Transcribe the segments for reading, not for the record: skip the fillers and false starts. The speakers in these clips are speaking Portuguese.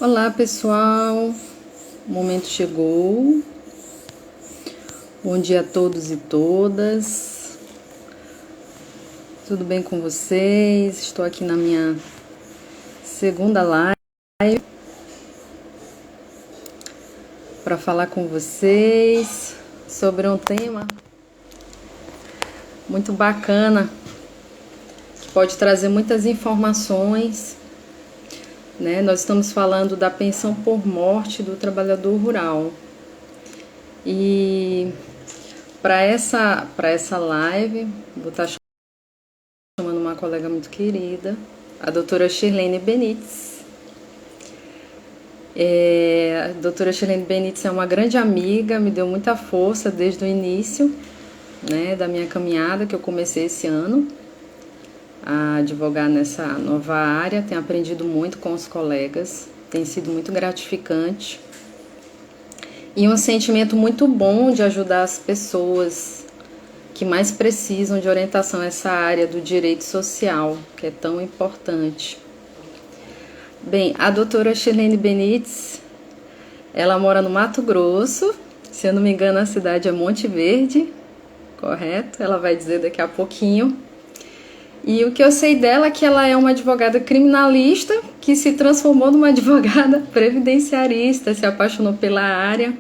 Olá pessoal, o momento chegou. Bom dia a todos e todas. Tudo bem com vocês? Estou aqui na minha segunda live para falar com vocês sobre um tema muito bacana que pode trazer muitas informações. Nós estamos falando da pensão por morte do trabalhador rural. E para essa live, vou estar chamando uma colega muito querida, a doutora Shirlene Benites. A doutora Shirlene Benites é uma grande amiga, me deu muita força desde o início, da minha caminhada que eu comecei esse ano a advogar nessa nova área. Tenho aprendido muito com os colegas, tem sido muito gratificante e um sentimento muito bom de ajudar as pessoas que mais precisam de orientação nessa área do direito social, que é tão importante. Bem, a doutora Shirlene Benites, ela mora no Mato Grosso, se eu não me engano a cidade é Monte Verde, correto? Ela vai dizer daqui a pouquinho. E o que eu sei dela é que ela é uma advogada criminalista que se transformou numa advogada previdenciarista, se apaixonou pela área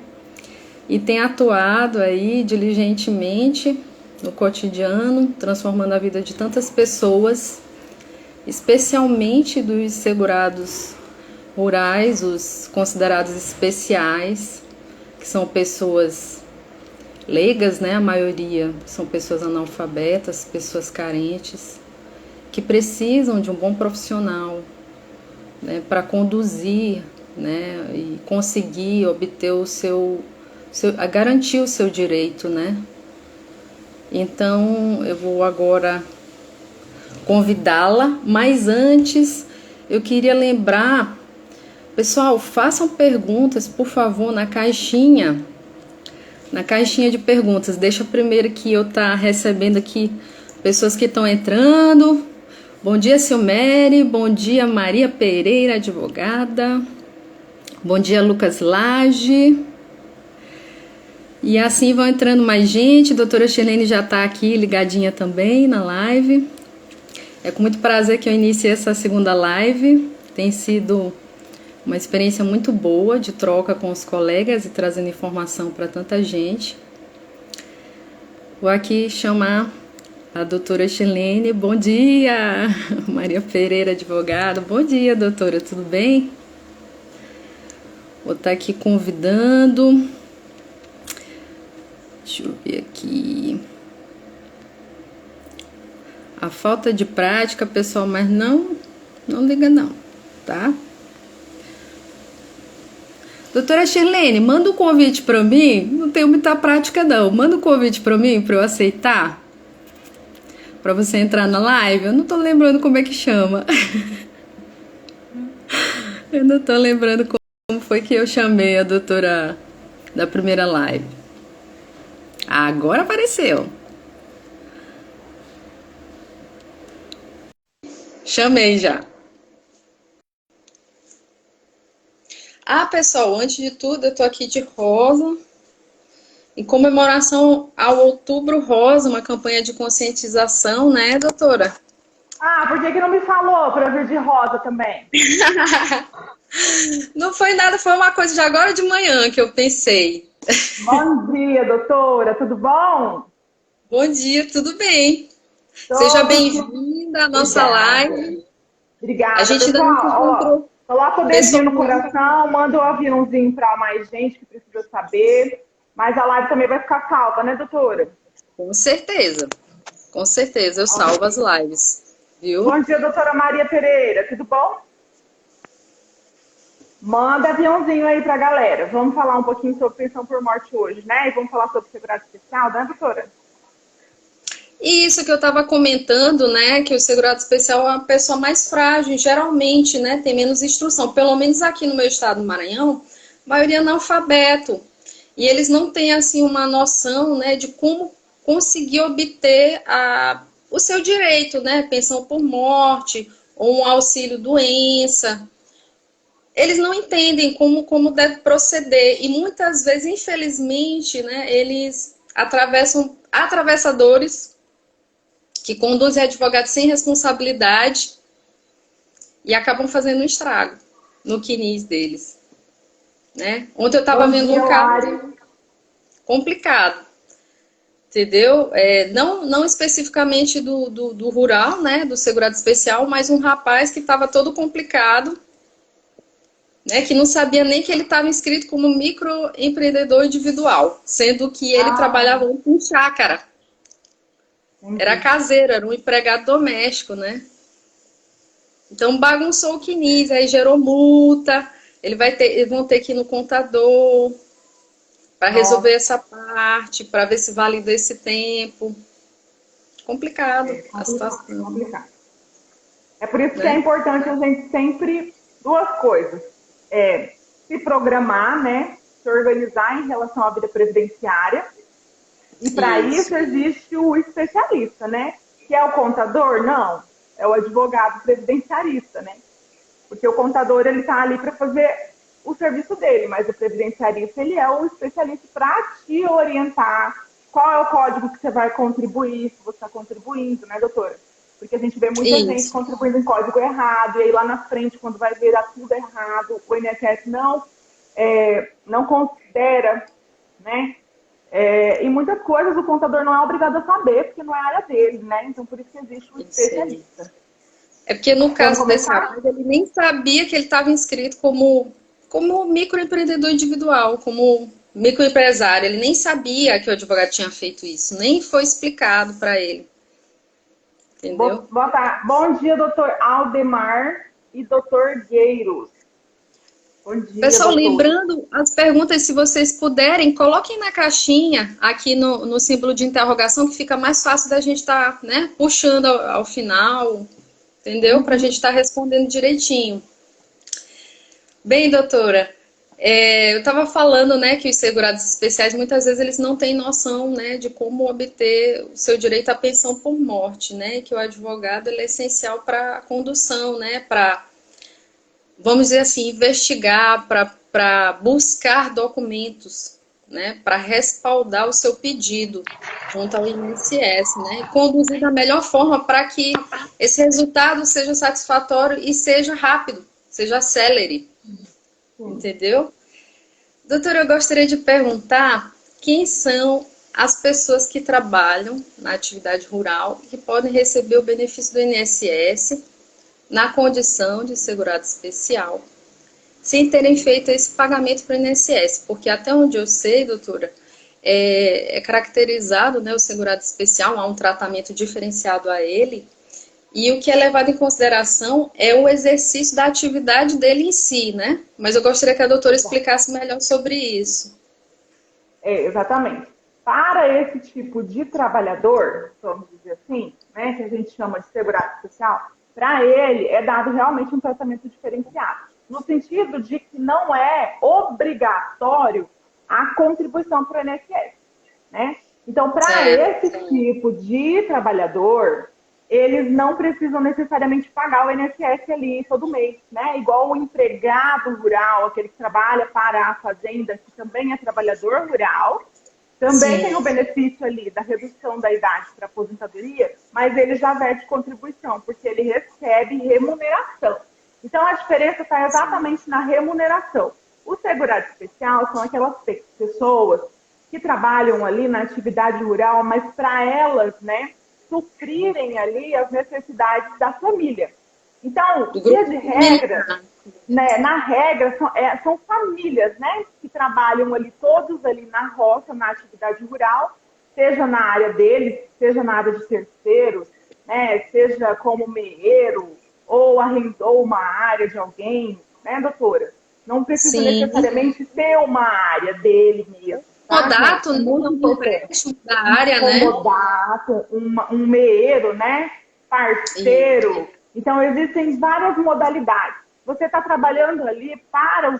e tem atuado aí diligentemente no cotidiano, transformando a vida de tantas pessoas, especialmente dos segurados rurais, os considerados especiais, que são pessoas leigas, a maioria são pessoas analfabetas, pessoas carentes, que precisam de um bom profissional para conduzir e conseguir obter garantir o seu direito. Então eu vou agora convidá-la, mas antes eu queria lembrar, pessoal, façam perguntas, por favor, na caixinha de perguntas. Deixa primeiro que eu tá recebendo aqui pessoas que estão entrando. Bom dia, Silmere. Bom dia, Maria Pereira, advogada. Bom dia, Lucas Lage. E assim vão entrando mais gente. A doutora Shirlene já está aqui ligadinha também na live. É com muito prazer que eu iniciei essa segunda live. Tem sido uma experiência muito boa de troca com os colegas e trazendo informação para tanta gente. Vou aqui chamar a doutora Shirlene. Bom dia! Maria Pereira, advogada. Bom dia, doutora, tudo bem? Vou estar aqui convidando. Deixa eu ver aqui. A falta de prática, pessoal, mas não liga não, tá? Doutora Shirlene, manda um convite para mim. Não tenho muita prática não. Manda um convite para mim para eu aceitar. Para você entrar na live. Eu não tô lembrando como é que chama. Eu não tô lembrando como foi que eu chamei a doutora da primeira live. Agora apareceu. Chamei já. Pessoal, antes de tudo, eu tô aqui de rosa, em comemoração ao Outubro Rosa, uma campanha de conscientização, né, doutora? Por que não me falou para vir de rosa também? Não foi nada, foi uma coisa de agora de manhã que eu pensei. Bom dia, doutora, tudo bom? Bom dia, tudo bem? Seja bem-vinda à nossa live. Obrigada, A gente pessoal. ainda não se encontrou. Coloca o dedinho no coração, manda um aviãozinho para mais gente que precisa saber. Mas a live também vai ficar salva, né, doutora? Com certeza, eu salvo as lives, viu? Bom dia, doutora Maria Pereira, tudo bom? Manda aviãozinho aí pra galera. Vamos falar um pouquinho sobre pensão por morte hoje, né? E vamos falar sobre segurado especial, né, doutora? Isso que eu estava comentando, que o segurado especial é uma pessoa mais frágil, geralmente, tem menos instrução. Pelo menos aqui no meu estado do Maranhão, a maioria é analfabeto. E eles não têm, assim, uma noção, de como conseguir obter o seu direito, pensão por morte ou um auxílio doença. eles não entendem como deve proceder. E muitas vezes, infelizmente, né, eles atravessam atravessadores que conduzem advogados sem responsabilidade e acabam fazendo um estrago no quinis deles. Né? Ontem eu estava Bom vendo dia, um Lari. caso complicado, entendeu? Não especificamente do rural, né, do segurado especial, mas um rapaz que estava todo complicado, né, que não sabia nem que ele estava inscrito como microempreendedor individual, sendo que ele Ah, trabalhava com chácara, era entendi. caseiro, era um empregado doméstico, né? Então bagunçou o quinis, aí gerou multa, eles vão ter que ir no contador para resolver Nossa, essa parte, para ver se valida esse tempo. Complicado é a complicado, situação, complicado. É por isso que é né? importante a gente sempre duas coisas. Se programar, né? Se organizar em relação à vida previdenciária. E para isso Isso, existe o especialista, né? Que é o contador? Não. É o advogado previdenciarista, né? Porque o contador ele está ali para fazer o serviço dele, mas o previdenciarista ele é o especialista para te orientar qual é o código que você vai contribuir, se você está contribuindo, né, doutora? Porque a gente vê muita gente isso, contribuindo em código errado, e aí lá na frente, quando vai ver dá tudo errado, o INSS não considera, né? E muitas coisas o contador não é obrigado a saber, porque não é a área dele, né? Então, por isso que existe o isso aí. especialista. É porque no Quer caso desse comentar? rapaz, ele nem sabia que ele estava inscrito como microempreendedor individual, como microempresário. Ele nem sabia que o advogado tinha feito isso, nem foi explicado para ele, entendeu? Bom dia, doutor Aldemar e doutor Gueiros. Bom dia, Pessoal, doutores. lembrando as perguntas, se vocês puderem, coloquem na caixinha, aqui no símbolo de interrogação, que fica mais fácil da gente estar, né, puxando ao final, entendeu? Para a gente estar respondendo direitinho. Bem, doutora, eu estava falando, né, que os segurados especiais, muitas vezes, eles não têm noção, né, de como obter o seu direito à pensão por morte, né, e que o advogado ele é essencial para a condução, né, para, vamos dizer assim, investigar, para buscar documentos, né, para respaldar o seu pedido junto ao INSS, né, e conduzir da melhor forma para que esse resultado seja satisfatório e seja rápido, seja celere, Sim. entendeu? Doutora, eu gostaria de perguntar quem são as pessoas que trabalham na atividade rural e que podem receber o benefício do INSS na condição de segurado especial, sem terem feito esse pagamento para o INSS, porque até onde eu sei, doutora, é caracterizado, né, o segurado especial, há um tratamento diferenciado a ele, e o que é levado em consideração é o exercício da atividade dele em si, né? Mas eu gostaria que a doutora explicasse melhor sobre isso. Exatamente. Para esse tipo de trabalhador, vamos dizer assim, né, que a gente chama de segurado especial, para ele é dado realmente um tratamento diferenciado, no sentido de que não é obrigatório a contribuição para o INSS, né? Então, para Certo. esse tipo de trabalhador, eles não precisam necessariamente pagar o INSS ali todo mês, né? Igual o empregado rural, aquele que trabalha para a fazenda, que também é trabalhador rural, também tem o Sim, benefício ali da redução da idade para aposentadoria, mas ele já verte contribuição, porque ele recebe remuneração. Então, a diferença está exatamente na remuneração. O segurado especial são aquelas pessoas que trabalham ali na atividade rural, mas para elas, né, suprirem ali as necessidades da família. Então, do via grupo de regra, familiar. né, na regra, são famílias, né, que trabalham ali, todos ali na roça, na atividade rural, seja na área deles, seja na área de terceiros, né, seja como meeiro, ou arrendou uma área de alguém, né, doutora? Não precisa Sim. necessariamente ter uma área dele mesmo, tá, gente? Codato, É né? muito Um importante. empréstimo da Um área, né? comodato, um meeiro, né? E Parceiro. Então, existem várias modalidades. Você está trabalhando ali para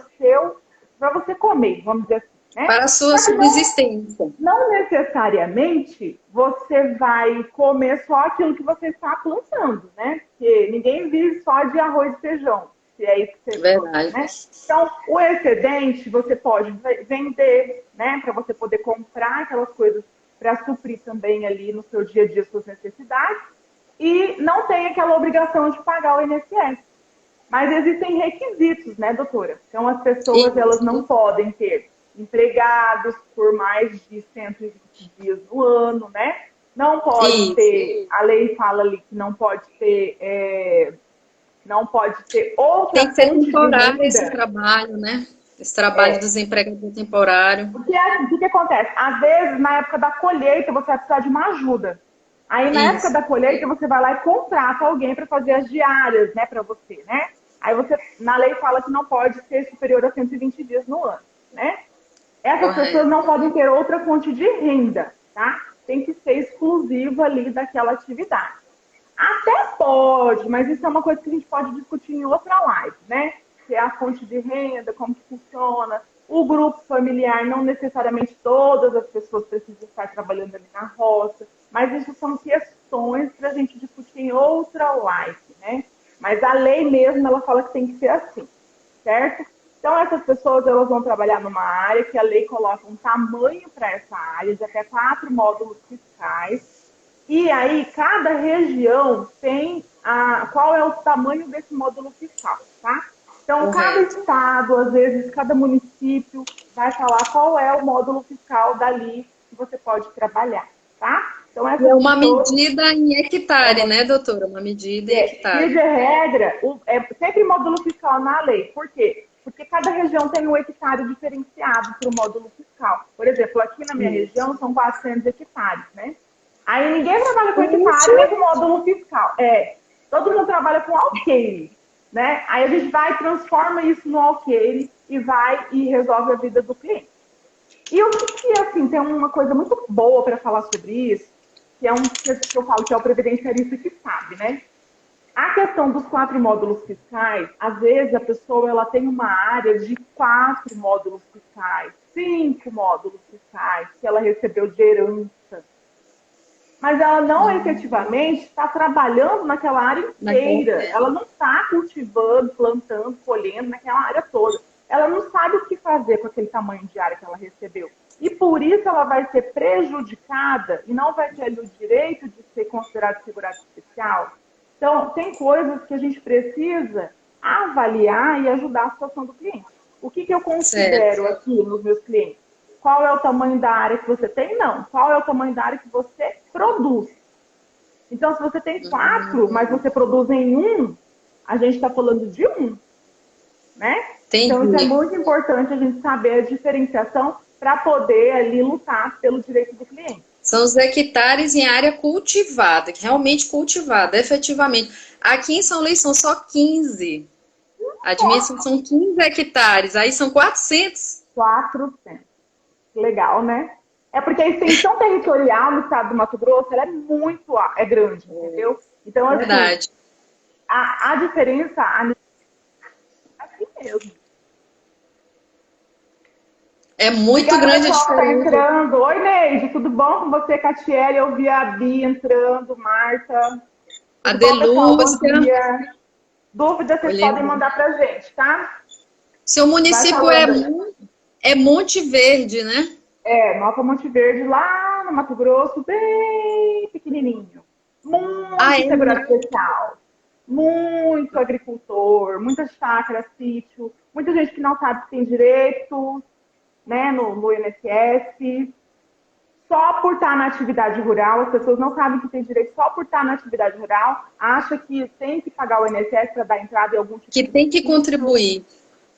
você comer, vamos dizer assim, né? para a sua Só que subsistência. não necessariamente você vai comer só aquilo que você está plantando, né? Porque ninguém vive só de arroz e feijão. se é isso que você gosta, Verdade. né? Então, o excedente você pode vender, né? Para você poder comprar aquelas coisas para suprir também ali no seu dia a dia suas necessidades. E não tem aquela obrigação de pagar o INSS. Mas existem requisitos, né, doutora? Então, as pessoas elas não Isso. podem ter empregados por mais de 120 dias no ano, né? Não pode Isso. ter, a lei fala ali que não pode ter Tem outra que ser fonte de temporário esse renda. trabalho, né? Esse trabalho dos empregadores temporário. O que acontece? Às vezes, na época da colheita, você vai precisar de uma ajuda. Aí, na época Isso. da colheita, você vai lá e contrata alguém para fazer as diárias, né, para você, né? Aí você, na lei fala que não pode ser superior a 120 dias no ano, né? Essas pessoas Correto. não podem ter outra fonte de renda, tá? Tem que ser exclusiva ali daquela atividade. Até pode, mas isso é uma coisa que a gente pode discutir em outra live, né? Que é a fonte de renda, como que funciona. O grupo familiar, não necessariamente todas as pessoas precisam estar trabalhando ali na roça, mas isso são questões para a gente discutir em outra live, né? Mas a lei mesmo, ela fala que tem que ser assim, certo? Então, essas pessoas elas vão trabalhar numa área que a lei coloca um tamanho para essa área, de até 4 módulos fiscais, e aí, cada região tem qual é o tamanho desse módulo fiscal, tá? Então, cada Correto. estado, às vezes, cada município vai falar qual é o módulo fiscal dali que você pode trabalhar, tá? Então, E é essas uma pessoas, medida em é hectare, uma, né, doutora? Uma medida em via hectare. de regra, é sempre módulo fiscal na lei. Por quê? Porque cada região tem um hectare diferenciado para o módulo fiscal. Por exemplo, aqui na minha Isso. região são 400 hectares, né? Aí ninguém trabalha com Puxa, hectare nem com módulo fiscal. Todo mundo trabalha com alqueire, né? Aí a gente vai, transforma isso no alqueire e vai e resolve a vida do cliente. E o que assim, tem uma coisa muito boa para falar sobre isso, que é que eu falo que é o previdenciarista que sabe, né? A questão dos 4 módulos fiscais, às vezes a pessoa ela tem uma área de 4 módulos fiscais, 5 módulos fiscais que ela recebeu de herança, mas ela não efetivamente está trabalhando naquela área naquela inteira. terra. Ela não está cultivando, plantando, colhendo naquela área toda. Ela não sabe o que fazer com aquele tamanho de área que ela recebeu. E por isso ela vai ser prejudicada e não vai ter ali o direito de ser considerado segurado especial. Então, tem coisas que a gente precisa avaliar e ajudar a situação do cliente. O que eu Certo. considero aqui nos meus clientes? Qual é o tamanho da área que você tem? Não. Qual é o tamanho da área que você produz? Então, se você tem 4, mas você produz em um, a gente está falando de um, né? Então, isso é Entendi. muito importante a gente saber a diferenciação para poder ali lutar pelo direito do cliente. São os hectares em área cultivada, que realmente cultivada, efetivamente. Aqui em São Luís são só 15. A dimensão Nossa, são 15 hectares, aí são 400. 400. Legal, né? É porque a extensão territorial no estado do Mato Grosso ela é grande, entendeu? Então, assim, Verdade. a diferença é aqui mesmo. É muito Obrigada, grande a pessoal, que está diferença. entrando. Oi, Neide, tudo bom com você, Catiele? Eu vi a Bia entrando, Marta. A Tudo bom, pessoal? Bom Delúcia, dia. Dúvidas vocês podem olhando. mandar pra gente, tá? Seu Vai município falando aí. é Monte Verde, né? Nova Monte Verde, lá no Mato Grosso, bem pequenininho. Ah, Muito é? segurado especial. Muito agricultor, muita chácara, sítio. Muita gente que não sabe que tem direito, né, no INSS. Só por estar na atividade rural, as pessoas não sabem que tem direito só por estar na atividade rural, acha que tem que pagar o INSS para dar entrada em algum tipo Que de tem que benefício, contribuir.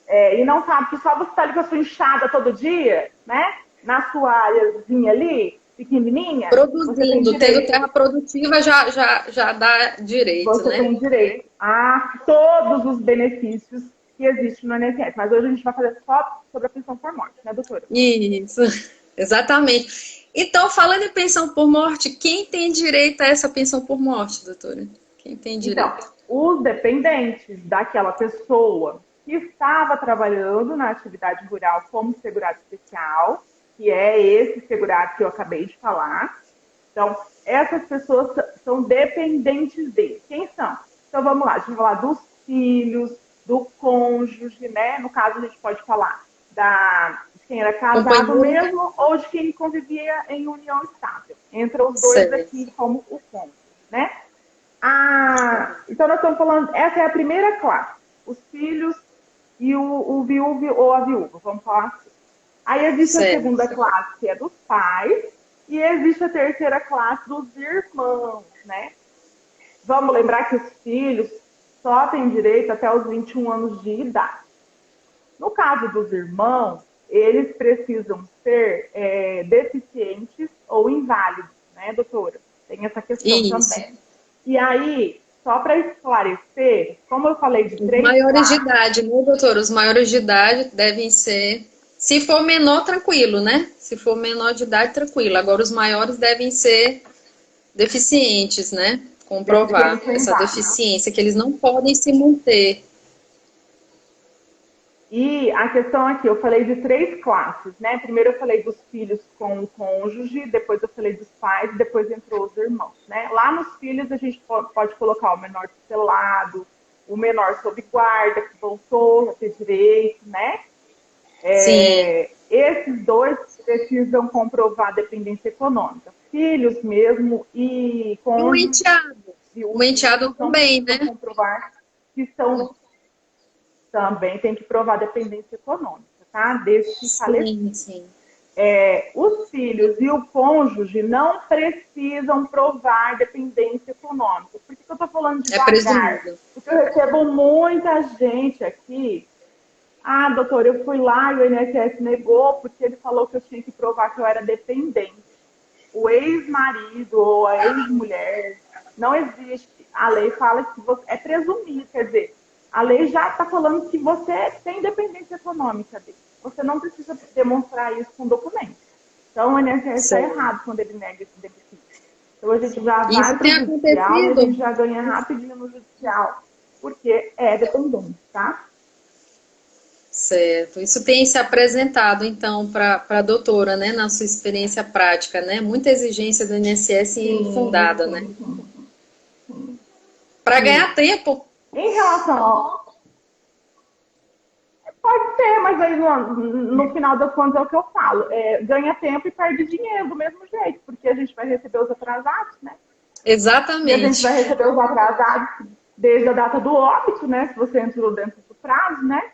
e não sabe que só você está ali com a sua enxada todo dia, né? Na sua áreazinha ali, pequenininha, você tem Produzindo, tendo direito. terra produtiva já dá direito, Você né? tem direito a todos os benefícios que existem no INSS. Mas hoje a gente vai fazer só sobre a pensão por morte, né, doutora? Isso, exatamente. Então, falando em pensão por morte, quem tem direito a essa pensão por morte, doutora? Quem tem Então, direito? os dependentes daquela pessoa que estava trabalhando na atividade rural como segurado especial, que é esse segurado que eu acabei de falar. Então, essas pessoas são dependentes dele. Quem são? Então, vamos lá, a gente vai falar dos filhos, do cônjuge, né? No caso, a gente pode falar de quem era casado Companheiro. mesmo ou de quem convivia em união estável. Entra os dois Certo. aqui como o cônjuge, né? Então, nós estamos falando, essa é a primeira classe, os filhos e o viúvo ou a viúva, vamos falar assim. Aí existe a segunda classe, que é dos pais, e existe a terceira classe dos irmãos, né? Vamos lembrar que os filhos só têm direito até os 21 anos de idade. No caso dos irmãos, eles precisam ser deficientes ou inválidos, né, doutora? Tem essa questão também. E aí, só para esclarecer, como eu falei de três Maiores de classes... idade, né, doutora? Os maiores de idade devem ser... Se for menor, tranquilo, né? Se for menor de idade, tranquilo. Agora, os maiores devem ser deficientes, né? Comprovar essa deficiência, que eles não podem se manter. E a questão aqui, eu falei de três classes, né? Primeiro eu falei dos filhos com o cônjuge, depois eu falei dos pais, depois entrou os irmãos, né? Lá nos filhos a gente pode colocar o menor tutelado, o menor sob guarda, que voltou a ter direito, né? Sim. Esses dois precisam comprovar dependência econômica. Filhos mesmo e cônjuge. O enteado também, né? Comprovar que são... Também tem que provar dependência econômica, tá? Desse falecido. Sim. Os filhos e o cônjuge não precisam provar dependência econômica. Por que eu estou falando devagar? Porque eu recebo muita gente aqui. Ah, doutor, eu fui lá e o INSS negou porque ele falou que eu tinha que provar que eu era dependente. O ex-marido ou a ex-mulher não existe. A lei fala que você é presumido, quer dizer, a lei já está falando que você tem dependência econômica dele. Você não precisa demonstrar isso com documento. Então, o INSS está errado quando ele nega esse benefício. Então, a gente já vai para o judicial e a gente já ganha rapidinho no judicial, porque é dependente, tá? Certo. Isso tem se apresentado, então, para a doutora, né, na sua experiência prática, né? Muita exigência do INSS infundada, né? Para ganhar tempo. Em relação ao... Pode ser, mas aí no final das contas é o que eu falo. Ganha tempo e perde dinheiro do mesmo jeito, porque a gente vai receber os atrasados, né? Exatamente. E a gente vai receber os atrasados desde a data do óbito, né? Se você entrou dentro do prazo, né?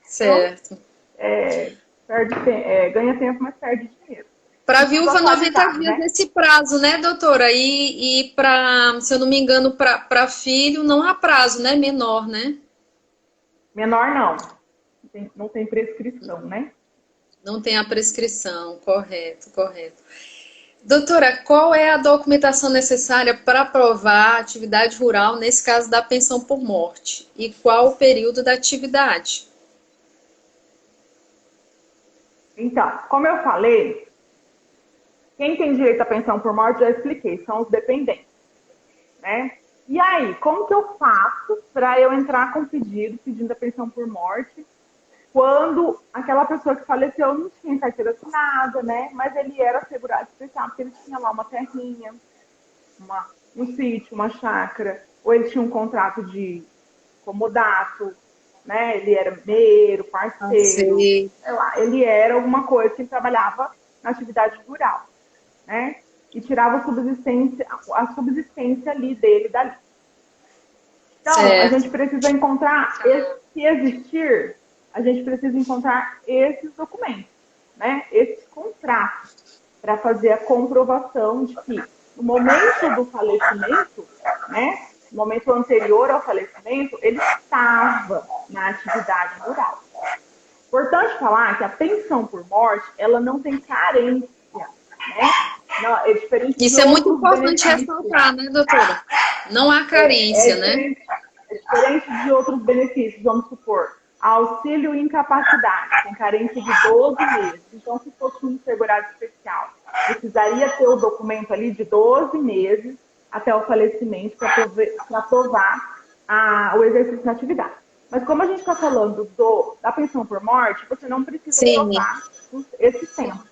Certo. Então, ganha tempo, mas perde dinheiro. Para a viúva, 90 dias nesse prazo, né, doutora? E para, se eu não me engano, para filho, não há prazo, né? Menor, né? Menor não. Não tem prescrição, né? Não tem a prescrição, correto. Doutora, qual é a documentação necessária para aprovar a atividade rural nesse caso da pensão por morte? E qual o período da atividade? Então, como eu falei, quem tem direito à pensão por morte, já expliquei, são os dependentes, né? E aí, como que eu faço para eu entrar com pedindo a pensão por morte, quando aquela pessoa que faleceu não tinha carteira assinada, né? Mas ele era segurado especial, porque ele tinha lá uma terrinha, um sítio, uma chácara, ou ele tinha um contrato de comodato, né? Ele era meiro, parceiro, sei lá, ele era alguma coisa que ele trabalhava na atividade rural, né? E tirava a subsistência ali dele dali. Então, a gente precisa encontrar, se existir, a gente precisa encontrar esses documentos, né? Esses contratos, para fazer a comprovação de que no momento do falecimento, né? No momento anterior ao falecimento, ele estava na atividade rural. Importante falar que a pensão por morte, ela não tem carência, né? Não, é diferente. Isso é muito importante ressaltar, né, doutora? Não há carência, né? É diferente de outros benefícios, vamos supor, auxílio incapacidade, tem carência de 12 meses. Então, se fosse um segurado especial, precisaria ter o documento ali de 12 meses até o falecimento para provar o exercício da atividade. Mas como a gente está falando da pensão por morte, você não precisa provar esse tempo.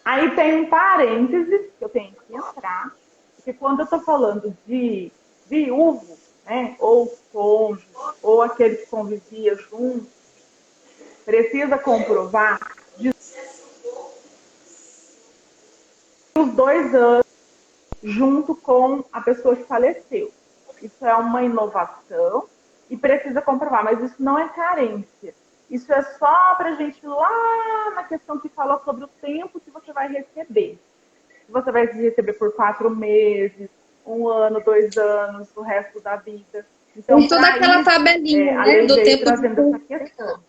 Aí tem um parênteses que eu tenho que entrar, porque quando eu estou falando de viúvo, né, ou o cônjuge, ou aquele que convivia junto, precisa comprovar de os 2 anos junto com a pessoa que faleceu. Isso é uma inovação e precisa comprovar, mas isso não é carência. Isso é só para a gente ir lá na questão que fala sobre o tempo que você vai receber. Você vai receber por 4 meses, 1 ano, 2 anos, o resto da vida. Então, Tem toda para aquela isso, tabelinha, a né, lei do veio tempo trazendo essa de... questão.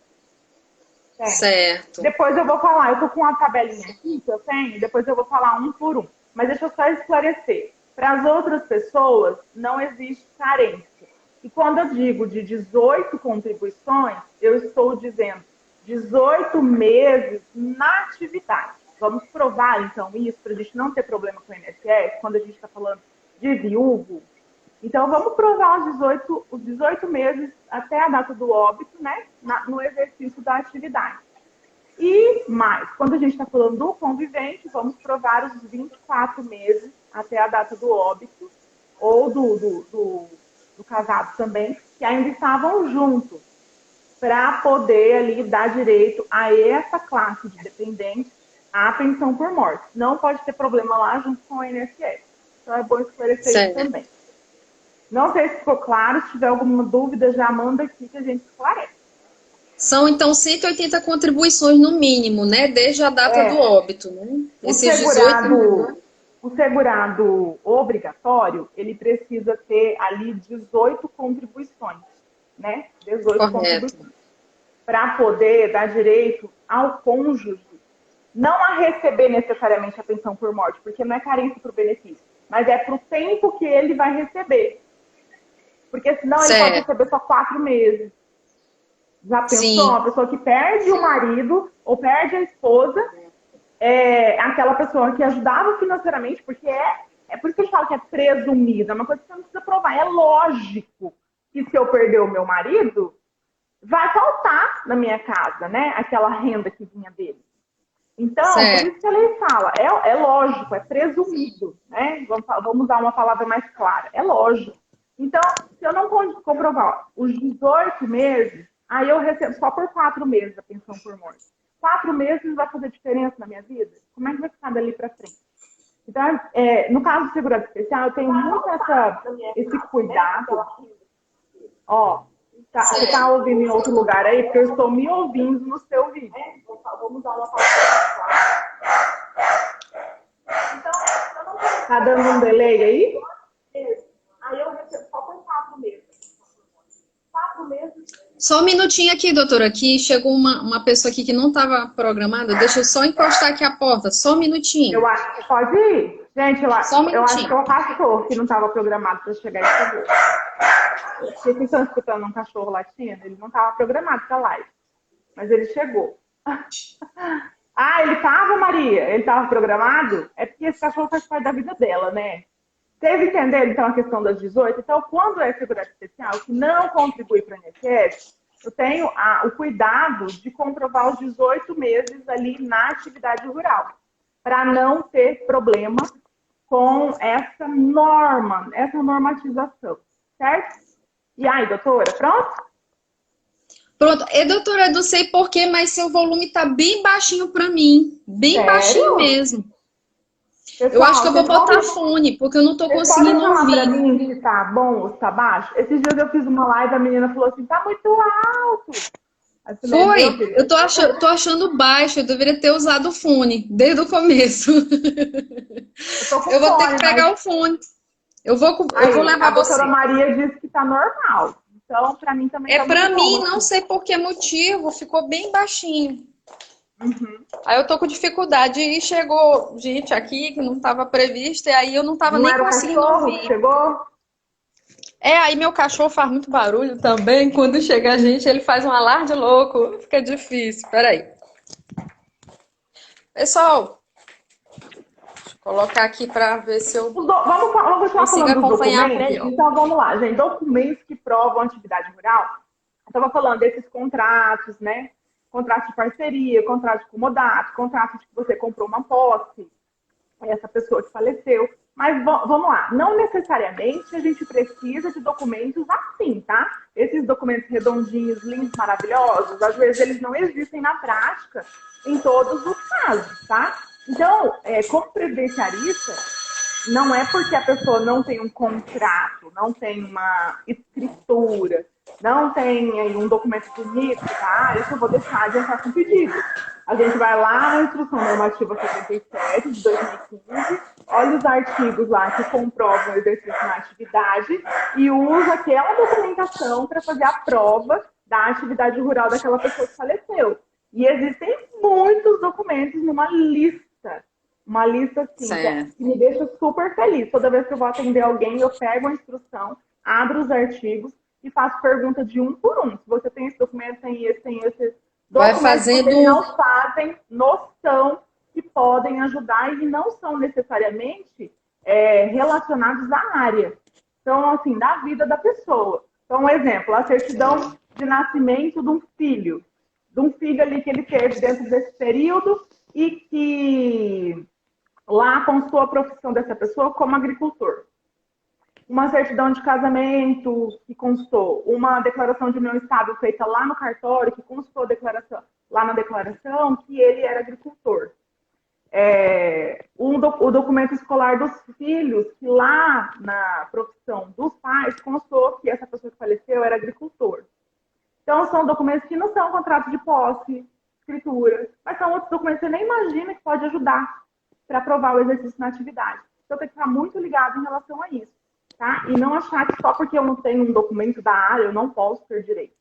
Certo. Depois eu vou falar, eu tô com uma tabelinha aqui que eu tenho, depois eu vou falar um por um. Mas deixa eu só esclarecer. Para as outras pessoas, não existe carência. E quando eu digo de 18 contribuições, eu estou dizendo 18 meses na atividade. Vamos provar, então, isso, para a gente não ter problema com o INSS, quando a gente está falando de viúvo. Então, vamos provar os 18 meses até a data do óbito, né, no exercício da atividade. E mais, quando a gente está falando do convivente, vamos provar os 24 meses até a data do óbito, ou do casado também, que ainda estavam juntos, para poder ali dar direito a essa classe de dependentes à pensão por morte. Não pode ter problema lá junto com o INSS. Então é bom esclarecer isso também. Não sei se ficou claro, se tiver alguma dúvida, já manda aqui que a gente esclarece. São, então, 180 contribuições no mínimo, né? Desde a data do óbito, né? Esses 18... O segurado obrigatório, ele precisa ter ali 18 contribuições, né? 18 contribuições. Para poder dar direito ao cônjuge, não a receber necessariamente a pensão por morte, porque não é carência para o benefício, mas é para o tempo que ele vai receber. Porque senão ele pode receber só 4 meses. Já pensou? Sim. Uma pessoa que perde o marido ou perde a esposa, é aquela pessoa que ajudava financeiramente, porque é por isso que eu falo que é presumida, é uma coisa que você não precisa provar. É lógico que se eu perder o meu marido, vai faltar na minha casa, né? Aquela renda que vinha dele. Então, por isso que a lei fala, é lógico, é presumido, né? Vamos usar uma palavra mais clara, é lógico. Então, se eu não comprovar os 18 meses, aí eu recebo só por 4 meses a pensão por morte. 4 meses vai fazer diferença na minha vida? Como é que vai ficar dali para frente? Então, no caso do segurado especial, eu tenho muito esse cuidado. Ó, você está ouvindo em outro lugar aí? Porque eu estou me ouvindo no seu vídeo. Vamos dar uma palavra. Então, tá dando um delay aí? Aí eu recebo só por 4 meses. 4 meses. Só um minutinho aqui, doutora. Aqui chegou uma pessoa aqui que não estava programada. Deixa eu só encostar aqui a porta. Só um minutinho. Eu acho que pode ir. Gente, eu acho que é o cachorro que não estava programado para chegar e chegou. Vocês estão escutando um cachorro latindo? Ele não estava programado para live. Mas ele chegou. Ah, ele estava, Maria? Ele estava programado? É porque esse cachorro faz parte da vida dela, né? Vocês entenderam, então, a questão das 18? Então, quando é segurado especial que não contribui para o INSS, eu tenho o cuidado de comprovar os 18 meses ali na atividade rural, para não ter problema com essa norma, essa normatização, certo? E aí, doutora, pronto? Pronto. E, doutora, eu não sei porquê, mas seu volume tá bem baixinho para mim. Bem baixinho mesmo. Pessoal, eu acho que eu vou botar fone, porque eu não tô conseguindo ouvir. Pra mim se tá bom ou se tá baixo? Esses dias eu fiz uma live, a menina falou assim, tá muito alto. Foi? Eu tô achando baixo, eu deveria ter usado o fone, desde o começo. Eu vou ter que pegar o fone. Eu vou levar você. A doutora Maria disse que tá normal. Então, pra mim também tá pra mim, não sei por que motivo, ficou bem baixinho. Uhum. Aí eu tô com dificuldade. E chegou gente aqui que não estava prevista, e aí eu não tava nem conseguindo ouvir. Chegou? Aí meu cachorro faz muito barulho também. Quando chega a gente, ele faz um alarde louco. Fica difícil. Peraí. Pessoal, deixa eu colocar aqui para ver se eu consigo acompanhar melhor. Então, vamos lá, gente. Documentos que provam a atividade rural. Eu estava falando desses contratos, né? Contrato de parceria, contrato de comodato, contrato de que você comprou uma posse, essa pessoa que faleceu. Mas vamos lá, não necessariamente a gente precisa de documentos assim, tá? Esses documentos redondinhos, lindos, maravilhosos, às vezes eles não existem na prática em todos os casos, tá? Então, como previdenciarista, não é porque a pessoa não tem um contrato, não tem uma escritura, não tem aí um documento bonito, tá? Isso eu vou deixar de entrar com pedido. A gente vai lá na Instrução Normativa 77 de 2015, olha os artigos lá que comprovam o exercício na atividade e usa aquela documentação para fazer a prova da atividade rural daquela pessoa que faleceu. E existem muitos documentos numa lista. Uma lista assim, que me deixa super feliz. Toda vez que eu vou atender alguém, eu pego a instrução, abro os artigos e faço pergunta de um por um. Se você tem esse documento, tem esse. Vai fazendo... Eles não fazem noção que podem ajudar e não são necessariamente relacionados à área. Então, assim, da vida da pessoa. Então, um exemplo, a certidão de nascimento de um filho ali que ele teve dentro desse período e que lá constou a profissão dessa pessoa como agricultor. Uma certidão de casamento que constou, uma declaração de união estável feita lá no cartório, que constou lá na declaração que ele era agricultor. O documento escolar dos filhos, que lá na profissão dos pais constou que essa pessoa que faleceu era agricultor. Então, são documentos que não são contrato de posse, escritura, mas são outros documentos que você nem imagina que pode ajudar para aprovar o exercício na atividade. Então, tem que ficar muito ligado em relação a isso, tá? E não achar que só porque eu não tenho um documento da área, eu não posso ter direito.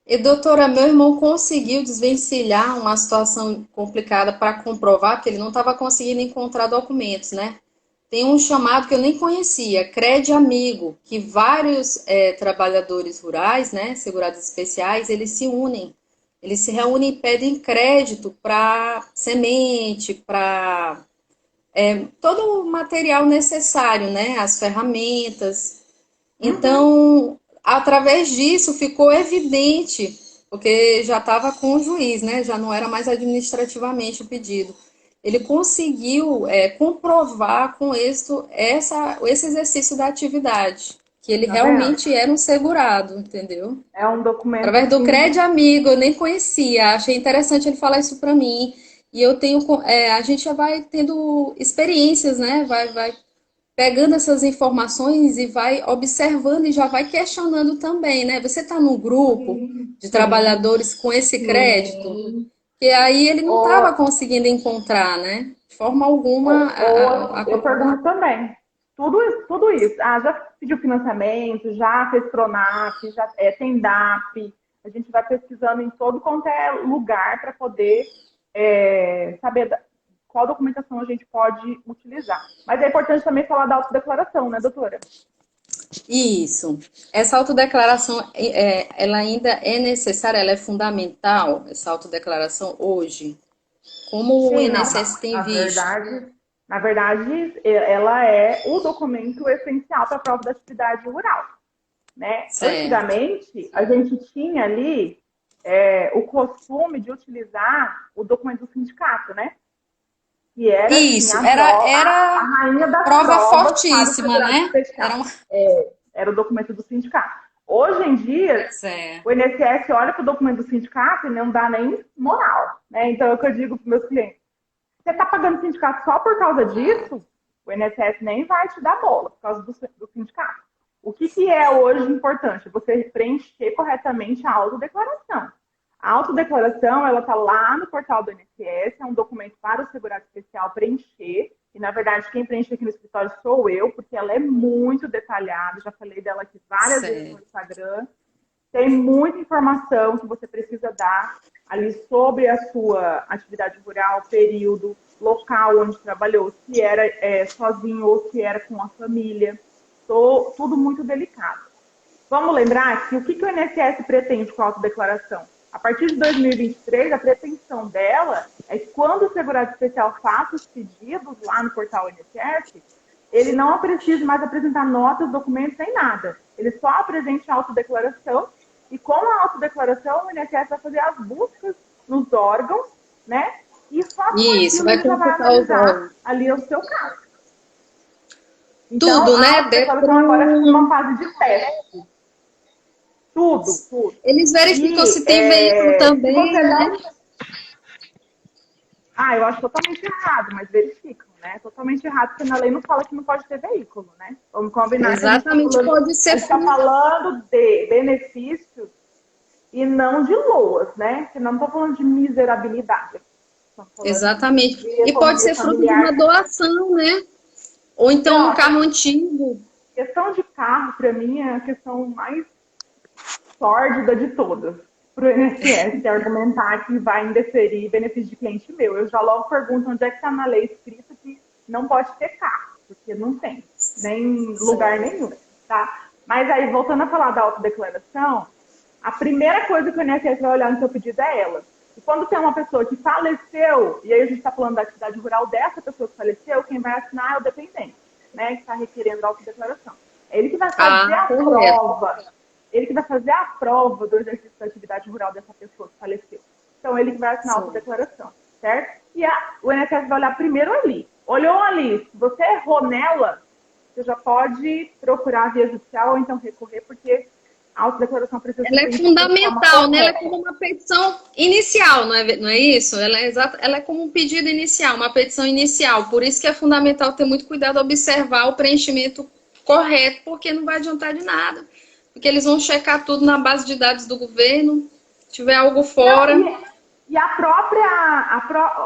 E, doutora, meu irmão conseguiu desvencilhar uma situação complicada para comprovar que ele não estava conseguindo encontrar documentos, né? Tem um chamado que eu nem conhecia, Crede Amigo, que vários trabalhadores rurais, né, segurados especiais, eles se reúnem e pedem crédito para semente, para todo o material necessário, né, as ferramentas. Então, através disso, ficou evidente, porque já estava com o juiz, né, já não era mais administrativamente o pedido. Ele conseguiu comprovar com êxito esse exercício da atividade, que ele realmente era um segurado, entendeu? É um documento... Através do Crede Amigo, eu nem conhecia, achei interessante ele falar isso para mim, e eu tenho, a gente já vai tendo experiências, né, vai pegando essas informações e vai observando e já vai questionando também, né? Você está num grupo de trabalhadores com esse crédito... que aí ele não estava conseguindo encontrar, né? De forma alguma. Eu pergunto também. Tudo isso. Já pediu financiamento, já fez Pronaf, já tem DAP. A gente vai pesquisando em todo quanto é lugar para poder saber qual documentação a gente pode utilizar. Mas é importante também falar da autodeclaração, né, doutora? Isso. Essa autodeclaração, ela ainda é necessária, ela é fundamental, essa autodeclaração hoje? Como o INSS tem visto? Na verdade, ela é o documento essencial para a prova da atividade rural. Né? Antigamente, a gente tinha ali o costume de utilizar o documento do sindicato, né? Que era, isso, assim, era a rainha da prova fortíssima, né? Era o documento do sindicato. Hoje em dia, o INSS olha para o documento do sindicato e não dá nem moral. Né? Então, é o que eu digo para os meus clientes. Você está pagando o sindicato só por causa disso? O INSS nem vai te dar bola por causa do sindicato. O que é hoje importante? Você preencher corretamente a autodeclaração. A autodeclaração, ela está lá no portal do INSS, é um documento para o segurado especial preencher. E, na verdade, quem preenche aqui no escritório sou eu, porque ela é muito detalhada. Já falei dela aqui várias vezes no Instagram. Tem muita informação que você precisa dar ali sobre a sua atividade rural, período, local onde trabalhou, se era sozinho ou se era com a família. Tudo muito delicado. Vamos lembrar que o que o INSS pretende com a autodeclaração? A partir de 2023, a pretensão dela é que quando o segurado especial faça os pedidos lá no portal INSS, ele não precise mais apresentar notas, documentos, nem nada. Ele só apresente a autodeclaração e com a autodeclaração o INSS vai fazer as buscas nos órgãos, né? E só isso, vai já vai analisar ali o seu caso. Então, Tudo, a né? autodeclaração agora está numa fase de teste. Tudo, tudo. Eles verificam E se tem veículo se também, você né? não... Ah, eu acho totalmente errado, mas verificam, né? Totalmente errado, porque na lei não fala que não pode ter veículo, né? Vamos combinar que Exatamente, pode a ser gente tá falando de benefícios e não de loas, né? Porque não estou falando de miserabilidade. Estamos falando exatamente. de E pode economia ser fruto de uma familiar. doação, né? Ou E, então um ó, carro antigo. questão de carro, para mim, é a questão mais sórdida de todas. Para o INSS argumentar que vai indeferir benefício de cliente meu. Eu já logo pergunto onde é que está na lei escrito que não pode ter carro, porque não tem, nem lugar nenhum, tá? Mas aí, voltando a falar da autodeclaração, a primeira coisa que o INSS vai olhar no seu pedido é ela. E quando tem uma pessoa que faleceu, e aí a gente está falando da atividade rural dessa pessoa que faleceu, quem vai assinar é o dependente, né, que está requerendo a autodeclaração. É ele que vai fazer a Correto. prova. Ele que vai fazer a prova do exercício da atividade rural dessa pessoa que faleceu. Então, ele que vai assinar a autodeclaração, certo? E o INSS vai olhar primeiro ali. Olhou ali, se você errou nela, você já pode procurar a via judicial ou então recorrer, porque a autodeclaração precisa ser Ela é fundamental, né? Ela é como uma petição inicial, não é isso? Ela é como um pedido inicial, uma petição inicial. Por isso que é fundamental ter muito cuidado, observar o preenchimento correto, porque não vai adiantar de nada. Porque eles vão checar tudo na base de dados do governo, se tiver algo fora. Não, e o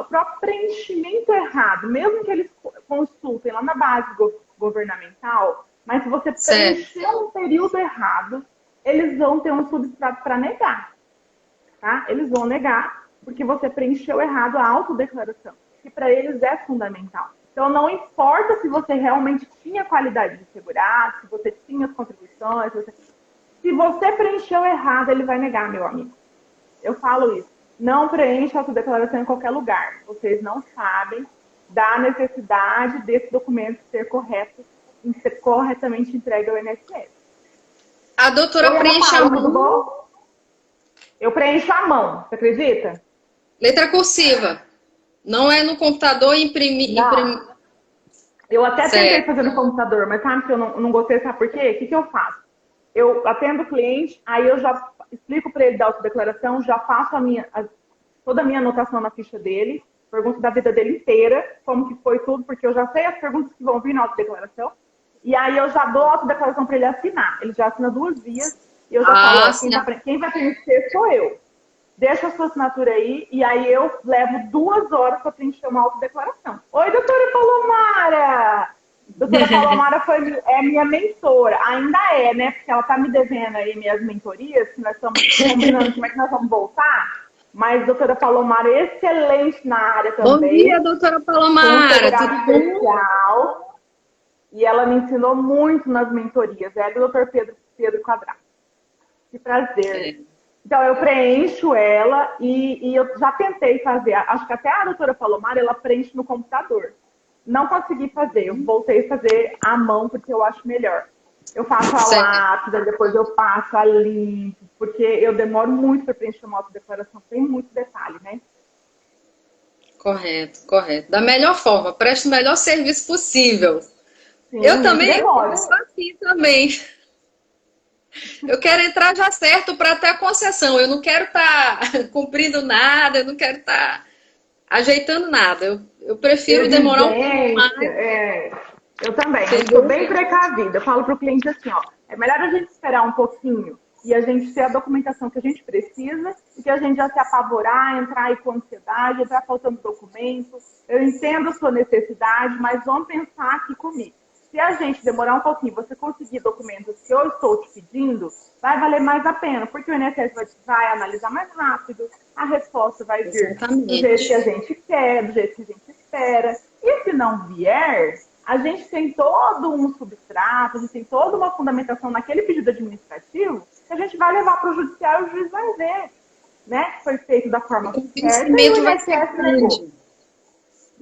próprio preenchimento errado, mesmo que eles consultem lá na base governamental, mas se você preencher um período errado, eles vão ter um substrato para negar, tá? Eles vão negar porque você preencheu errado a autodeclaração, que para eles é fundamental. Então, não importa se você realmente tinha qualidade de segurado, se você tinha as contribuições, se você preencheu errado, ele vai negar, meu amigo. Eu falo isso. Não preencha a autodeclaração em qualquer lugar. Vocês não sabem da necessidade desse documento ser correto, ser corretamente entregue ao INSS. A doutora preenche a mão. Eu preencho a mão, você acredita? Letra cursiva. Não é no computador imprimir. Eu até tentei fazer no computador, mas sabe que eu não gostei, sabe por quê? O que eu faço? Eu atendo o cliente, aí eu já explico para ele da autodeclaração, já faço toda a minha anotação na ficha dele, pergunto da vida dele inteira, como que foi tudo, porque eu já sei as perguntas que vão vir na autodeclaração, e aí eu já dou a autodeclaração para ele assinar. Ele já assina 2 vias, e eu já falo, quem vai preencher sou eu. Deixa a sua assinatura aí, e aí eu levo 2 horas para preencher uma autodeclaração. Oi, doutora Palomara! Doutora Palomara é minha mentora. Ainda é, né? Porque ela tá me devendo aí minhas mentorias, que nós estamos combinando como é que nós vamos voltar. Mas doutora Palomara é excelente na área também. Bom dia, doutora Palomara. Especial. E ela me ensinou muito nas mentorias. É do doutor Pedro Quadrado. Que prazer. Então, eu preencho ela e eu já tentei fazer. Acho que até a doutora Palomara, ela preenche no computador. Não consegui fazer. Eu voltei a fazer à mão, porque eu acho melhor. Eu faço a lápis, depois eu passo a limpo, porque eu demoro muito para preencher uma autodeclaração. Tem muito detalhe, né? Correto. Da melhor forma. Preste o melhor serviço possível. Sim, eu também demoro. faço assim também. Eu quero entrar já certo para ter a concessão. Eu não quero estar cumprindo nada, eu não quero estar ajeitando nada. Eu prefiro demorar um pouco mais. Eu também. Eu sou bem precavida. Eu falo para o cliente assim, ó, é melhor a gente esperar um pouquinho e a gente ter a documentação que a gente precisa e que a gente já se apavorar, entrar aí com ansiedade, entrar faltando documento. Eu entendo a sua necessidade, mas vamos pensar aqui comigo. Se a gente demorar um pouquinho, você conseguir documentos que eu estou te pedindo, vai valer mais a pena, porque o INSS vai analisar mais rápido, a resposta vai vir do jeito que a gente quer, do jeito que a gente espera. E se não vier, a gente tem todo um substrato, a gente tem toda uma fundamentação naquele pedido administrativo que a gente vai levar para o judiciário e o juiz vai ver, né? Que foi feito da forma certa e o INSS negou.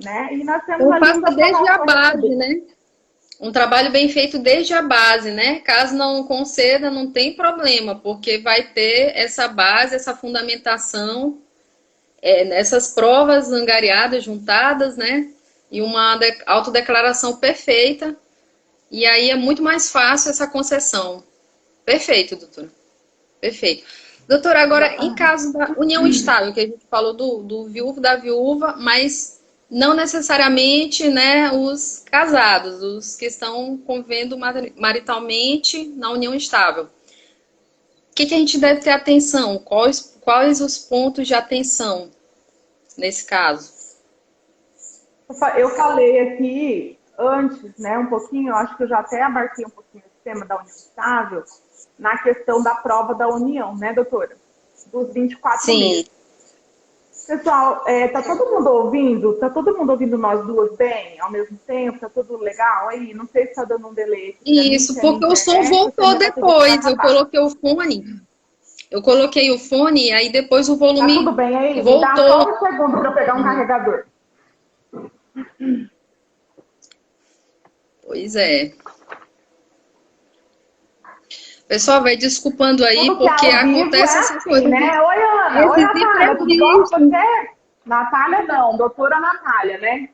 Né? E nós temos ali passa desde a base, né? Um trabalho bem feito desde a base, né? Caso não conceda, não tem problema, porque vai ter essa base, essa fundamentação, nessas provas angariadas, juntadas, né? E uma autodeclaração perfeita. E aí é muito mais fácil essa concessão. Perfeito, doutora. Perfeito. Doutora, agora, em caso da união estável, que a gente falou do viúvo, da viúva, mas não necessariamente, né, os casados, os que estão convivendo maritalmente na união estável. O que a gente deve ter atenção? Quais os pontos de atenção nesse caso? Eu falei aqui antes, né, um pouquinho, eu acho que eu já até abarquei um pouquinho esse tema da união estável, na questão da prova da união, né, doutora? Dos 24 meses. Pessoal, tá todo mundo ouvindo? Tá todo mundo ouvindo nós duas bem, ao mesmo tempo? Tá tudo legal aí? Não sei se tá dando um delay. Isso, porque o som voltou depois. Eu coloquei o fone. Eu coloquei o fone, aí depois o volume tá tudo bem aí? voltou. Dá só um segundo para eu pegar um carregador. Pois é. Pessoal, vai desculpando aí, tudo porque acontece essas coisas. Né? Oi, Ana. Oi, Natália. Tudo bom com você? Natália não, doutora Natália, né?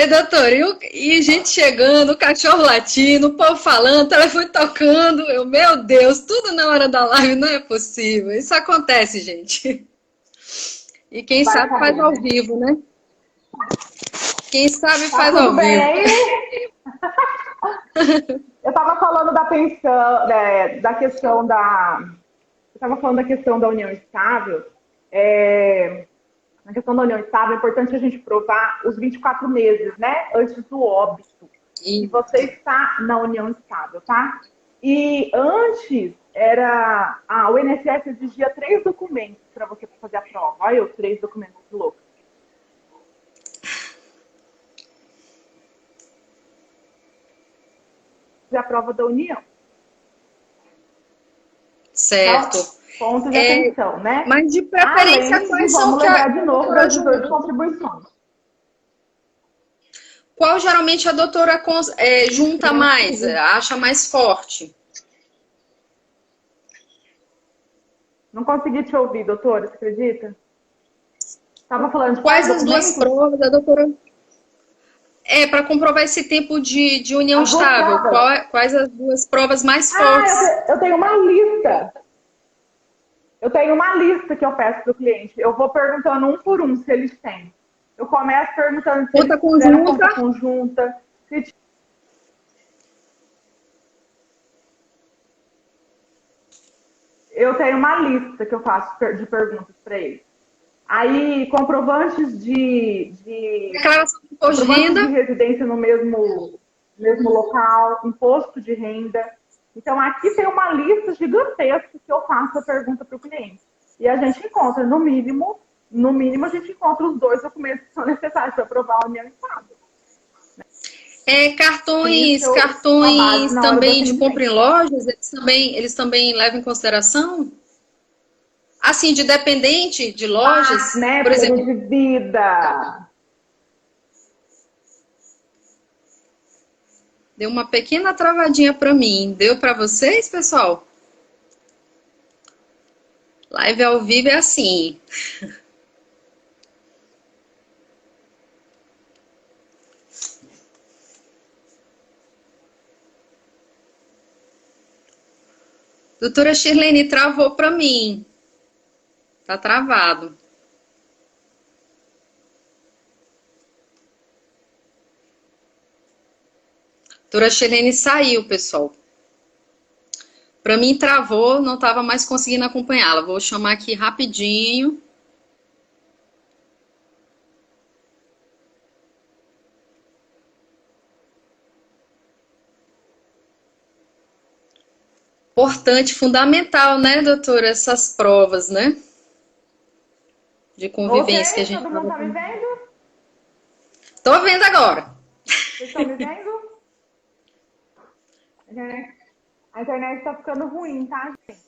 Doutor, e gente chegando, o cachorro latindo, o povo falando, o telefone tocando. Meu Deus, tudo na hora da live, não é possível. Isso acontece, gente. E quem sabe faz ao vivo, né? Quem sabe faz ao vivo. Eu estava falando da pensão, da questão da... Eu estava falando da questão da união estável. Na questão da união estável, é importante a gente provar os 24 meses, né? Antes do óbito. E você está na união estável, tá? E antes, o INSS exigia 3 documentos para você fazer a prova. Olha eu, 3 documentos loucos. A prova da união. Certo. Então, ponto de atenção, né? Mas de preferência, quais são que lembrar de novo das 18 contribuições. Qual geralmente a doutora junta mais, acha mais forte? Não consegui te ouvir, doutora, você acredita? Estava falando de quais as duas provas, a doutora? Para comprovar esse tempo de união estável, quais as duas provas mais fortes? Eu tenho uma lista. Eu tenho uma lista que eu peço para o cliente. Eu vou perguntando um por um se eles têm. Eu começo perguntando se conta conjunta. Conta conjunta. Eu tenho uma lista que eu faço de perguntas para eles. Aí, comprovantes de declaração de imposto de renda, de residência no mesmo local, imposto de renda. Então, aqui tem uma lista gigantesca que eu faço a pergunta para o cliente. E a gente encontra, no mínimo, a gente encontra os 2 documentos que são necessários para aprovar a união estável. Cartões também de compra em lojas, eles também levam em consideração? Assim, de dependente de lojas, né? Por exemplo, de vida. Deu uma pequena travadinha para mim. Deu para vocês, pessoal? Live ao vivo é assim. Doutora Shirlene, travou para mim. Tá travado. Doutora Shirlene saiu, pessoal. Para mim travou, não estava mais conseguindo acompanhá-la. Vou chamar aqui rapidinho. Importante, fundamental, né, doutora? Essas provas, né? De convivência que a gente... Todo mundo tá me vendo? Tô vendo agora. Vocês estão me vendo? A internet tá ficando ruim, tá, gente?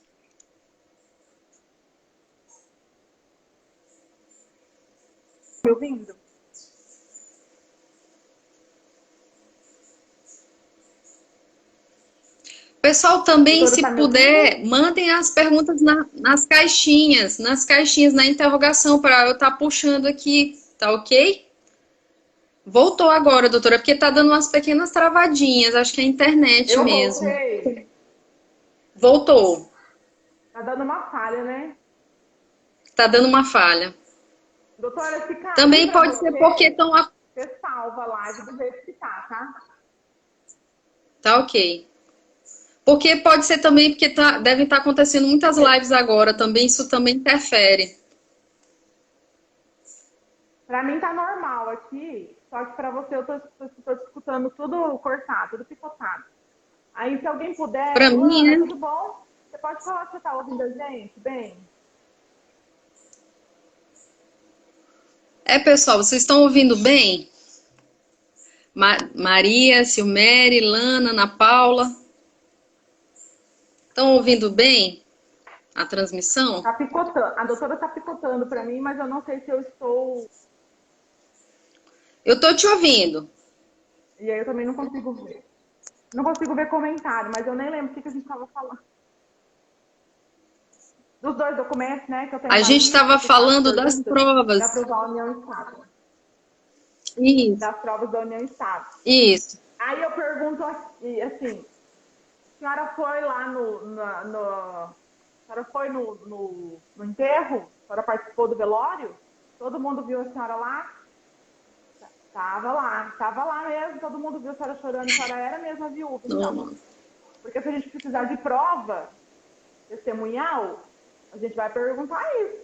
Me ouvindo? Pessoal, também, se puder, mandem as perguntas nas caixinhas na interrogação, para eu estar puxando aqui, tá ok? Voltou agora, doutora, porque tá dando umas pequenas travadinhas. Acho que é a internet Eu mesmo. voltei. Voltou. Tá dando uma falha, né? Tá dando uma falha. Doutora, se cair Também pra pode ser porque você, estão... você salva a live do jeito que tá? Tá ok. Porque pode ser também porque devem estar acontecendo muitas lives agora também. Isso também interfere. Pra mim tá normal aqui, só que pra você eu tô escutando tudo cortado, tudo picotado. Aí se alguém Para puder, mim, Luana, é... tudo bom? Você pode falar que você tá ouvindo a gente? Bem, Pessoal, vocês estão ouvindo bem? Maria, Silmere, Lana, Ana Paula. Estão ouvindo bem a transmissão? tá picotando. A doutora tá picotando pra mim, mas eu não sei se eu estou. Eu tô te ouvindo. E aí eu também não consigo ver. Não consigo ver comentário, mas eu nem lembro o que a gente estava falando. Dos dois documentos, né, que eu tenho A uma gente lista estava que eu faço falando das perguntas provas. para provar a União Estado. Isso, Das provas da União Estado. isso. Aí eu pergunto assim, a senhora foi lá a senhora foi no enterro? A senhora participou do velório? Todo mundo viu a senhora lá? Tava lá mesmo, todo mundo viu a senhora chorando, a senhora era mesmo a viúva, então. Não. Porque se a gente precisar de prova testemunhal, a gente vai perguntar isso,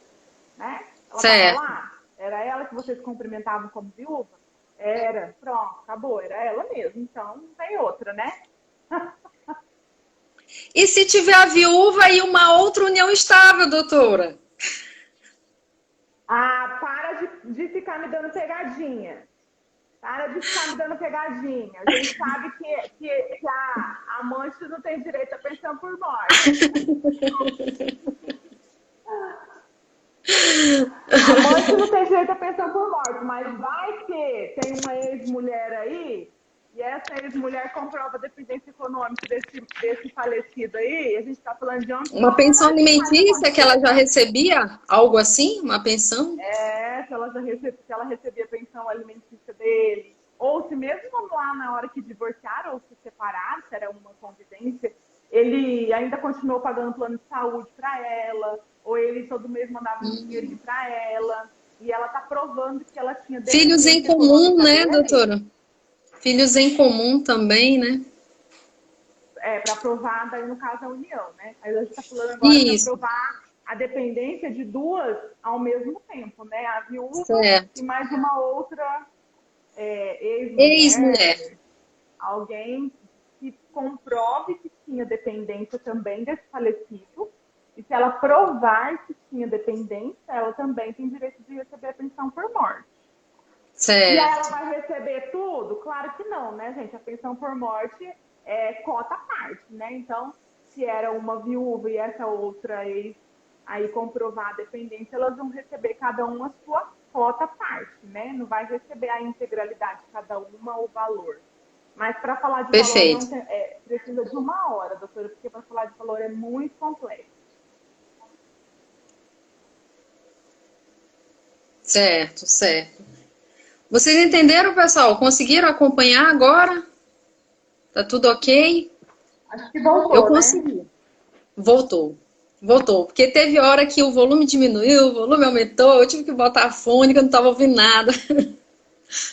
né? Ela Certo. tava lá? Era ela que vocês cumprimentavam como viúva? Era. Pronto, acabou, era ela mesmo. Então, não tem outra, né? E se tiver a viúva e uma outra união estável, doutora? Ah, para de ficar me dando pegadinha. Para de ficar me dando pegadinha. A gente sabe que a amante não tem direito à pensão por morte. A amante não tem direito à pensão por morte, mas vai que tem uma ex-mulher aí, e essa ex-mulher comprova a dependência econômica desse falecido aí, a gente está falando de onde Uma pensão pode alimentícia que ela acontecer. já recebia? Algo assim? Uma pensão? Se ela recebia a pensão alimentícia dele, ou se mesmo lá na hora que divorciaram ou se separaram, se era uma convivência, ele ainda continuou pagando plano de saúde para ela, ou ele todo mês mandava um dinheirinho para ela, e ela está provando que ela tinha Filhos em dependência comum, econômica né, dele, doutora? Filhos em comum também, né? para provar, daí no caso, a união, né? Aí a gente está falando agora para Isso, provar a dependência de duas ao mesmo tempo, né? A viúva e certo. mais uma outra Ex-mulher. ex-mulher, alguém que comprove que tinha dependência também desse falecido, e se ela provar que tinha dependência, ela também tem direito de receber a pensão por morte. E aí ela Certo. vai receber tudo? Claro que não, né, gente? A pensão por morte é cota à parte, né? Então, se era uma viúva e essa outra ex aí comprovar a dependência, elas vão receber cada uma a sua cota à parte, né? Não vai receber a integralidade de cada uma o valor. Mas para falar de valor Perfeito. precisa de uma hora, doutora, porque para falar de valor é muito complexo. Certo, certo. Vocês entenderam, pessoal? Conseguiram acompanhar agora? Tá tudo ok? Acho que voltou, Eu né? consegui. Voltou. Voltou. Porque teve hora que o volume diminuiu, o volume aumentou, eu tive que botar fone, que eu não estava ouvindo nada.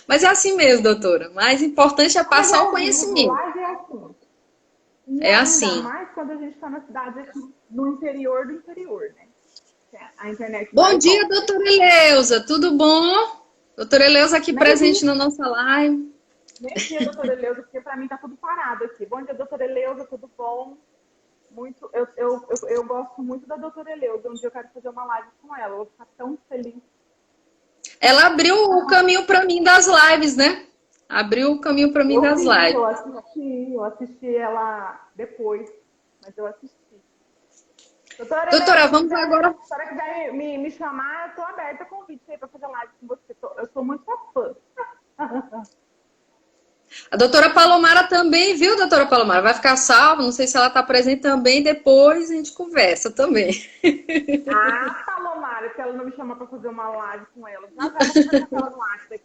Mas é assim mesmo, doutora. O mais importante é Mas passar o conhecimento. live é assim. E É ainda assim. mais quando a gente está na cidade aqui, no interior do interior, né? A internet Bom vai e dia, volta. doutora Eleusa. Tudo bom? Doutora Eleusa aqui Nem presente vi, na nossa live. nem vi a doutora Eleusa, porque para mim tá tudo parado aqui. Bom dia, doutora Eleusa, tudo bom? Muito, eu gosto muito da doutora Eleusa. Um dia eu quero fazer uma live com ela. Eu vou ficar tão feliz. Ela abriu o caminho para mim das lives, né? Abriu o caminho para mim Eu das vi, lives. eu assisti ela depois, mas eu assisti. Doutora Doutora, Eleusa, vamos agora. se a quiser me chamar, eu tô aberta a convite aí para fazer live com você. Eu sou muito sua fã. A doutora Palomara também, viu, doutora Palomara? Vai ficar salva, não sei se ela está presente também, depois a gente conversa também. Ah, Palomara, se ela não me chamar para fazer uma live com ela, já vou conversar com ela no WhatsApp aqui.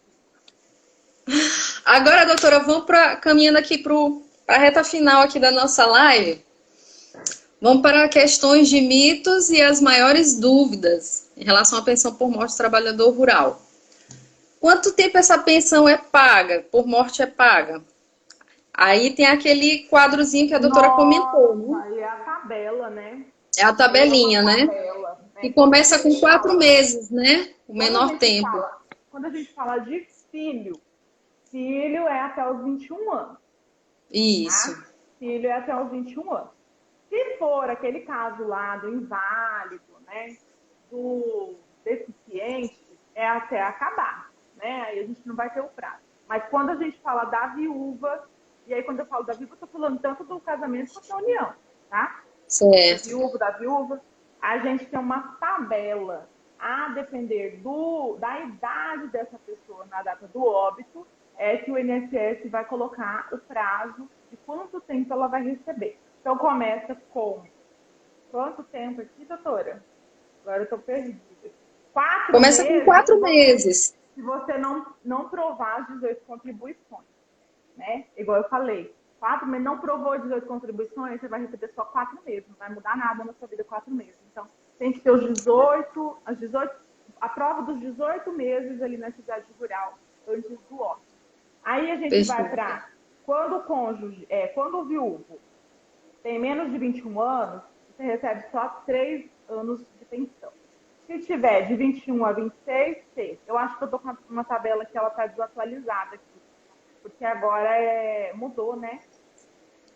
Agora, doutora, vamos caminhando aqui para a reta final aqui da nossa live. Vamos para questões de mitos e as maiores dúvidas em relação à pensão por morte do trabalhador rural. Quanto tempo essa pensão é paga? Por morte é paga? Aí tem aquele quadrozinho que a doutora comentou, né? Aí é a tabela, né? É a tabelinha, né? Tabela, né? Que começa com 4 meses, né? O menor tempo. Quando a gente fala de filho, filho é até os 21 anos. Isso. Tá? Filho é até os 21 anos. Se for aquele caso lá do inválido, né? Do deficiente, é até acabar, né? Aí a gente não vai ter o prazo. Mas quando a gente fala da viúva, e aí quando eu falo da viúva, eu tô falando tanto do casamento quanto da união, tá? Certo. Da viúva, a gente tem uma tabela a depender da idade dessa pessoa na data do óbito, é que o INSS vai colocar o prazo de quanto tempo ela vai receber. Então, começa com quanto tempo aqui, doutora? Agora eu estou perdida. Começa com 4 meses. Se você não provar as 18 contribuições, né? Igual eu falei, 4 meses, não provou 18 contribuições, você vai receber só 4 meses, não vai mudar nada na sua vida 4 meses. Então, tem que ter a prova dos 18 meses ali na atividade rural antes do óbito. Aí a gente vai para quando o viúvo tem menos de 21 anos, você recebe só 3 anos de pensão. Se tiver de 21 a 26, 6. Eu acho que eu estou com uma tabela que ela está desatualizada aqui. Porque agora mudou, né?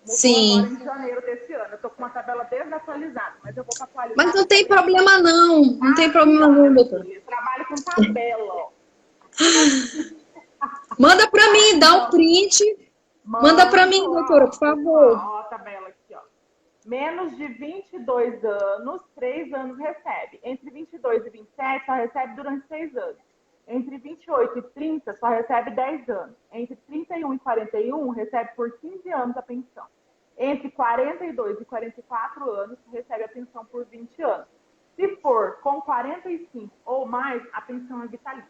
Mudou. Sim. Agora em janeiro desse ano. Eu estou com uma tabela desatualizada, mas eu vou atualizar. Mas não tem problema não. Não tem problema não, doutor. Eu trabalho com tabela, ó. Manda para mim, dá um print. Manda para mim, doutora, por favor. Ó, a tabela aqui, ó. Menos de 22 anos, 3 anos recebe. Entre 22 e 27, só recebe durante 6 anos. Entre 28 e 30, só recebe 10 anos. Entre 31 e 41, recebe por 15 anos a pensão. Entre 42 e 44 anos, recebe a pensão por 20 anos. Se for com 45 ou mais, a pensão é vitalícia.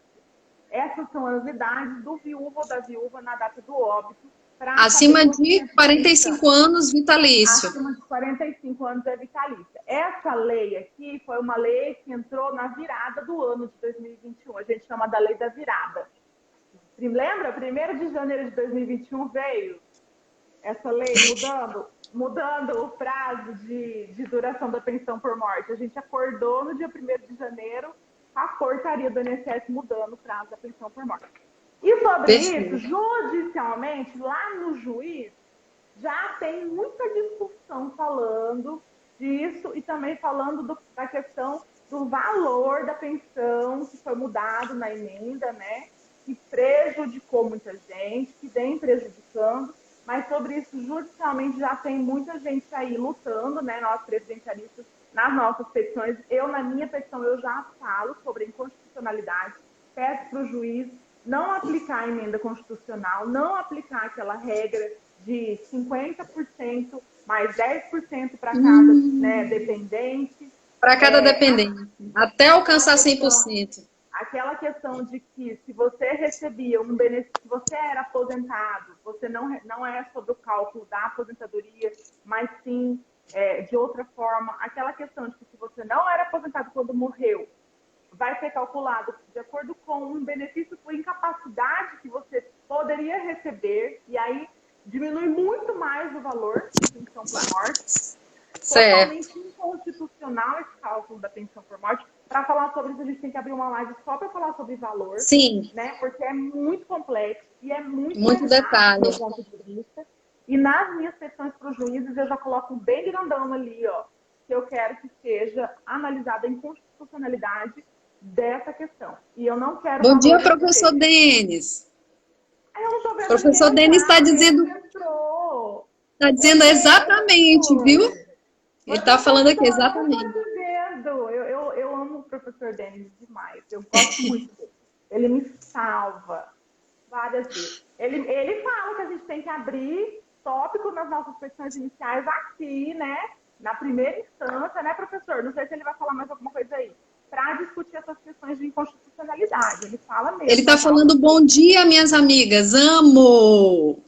Essas são as idades do viúvo ou da viúva na data do óbito. Acima de 45 anos, vitalício. Acima de 45 anos é vitalícia. Essa lei aqui foi uma lei que entrou na virada do ano de 2021. A gente chama da lei da virada. Lembra? 1º de janeiro de 2021 veio essa lei mudando o prazo de duração da pensão por morte. A gente acordou no dia 1º de janeiro a portaria do INSS mudando o prazo da pensão por morte. E sobre isso, judicialmente, lá no juiz, já tem muita discussão falando disso e também falando da questão do valor da pensão que foi mudado na emenda, né? Que prejudicou muita gente, que vem prejudicando, mas sobre isso, judicialmente, já tem muita gente aí lutando, né? Nós, presidencialistas, nas nossas petições. Na minha petição, eu já falo sobre a inconstitucionalidade, peço para o juiz não aplicar a emenda constitucional, não aplicar aquela regra de 50% mais 10% para cada dependente. Para cada dependente, até alcançar 100%. Aquela questão de que se você recebia um benefício, se você era aposentado, você não é sobre o cálculo da aposentadoria, mas sim de outra forma. Aquela questão de que se você não era aposentado quando morreu, vai ser calculado de acordo com um benefício por incapacidade que você poderia receber, e aí diminui muito mais o valor da pensão por morte. Totalmente inconstitucional esse cálculo da pensão por morte. Para falar sobre isso, a gente tem que abrir uma live só para falar sobre valor. Sim. Né? Porque é muito complexo e é muito detalhe. Do ponto de vista. E nas minhas petições para os juízes, eu já coloco bem grandão ali, ó, que eu quero que seja analisada a inconstitucionalidade dessa questão. E eu não quero... Bom dia, professor Denis. O professor Denis está dizendo... Está dizendo exatamente, viu? Ele está falando aqui exatamente. Eu amo o professor Denis demais. Eu gosto muito dele. Ele me salva várias vezes. Ele fala que a gente tem que abrir tópico nas nossas petições iniciais aqui, né? Na primeira instância, né, professor? Não sei se ele vai falar mais alguma coisa aí. Para discutir essas questões de inconstitucionalidade. verdade, ele fala mesmo. Ele tá falando bom dia, minhas amigas, amo!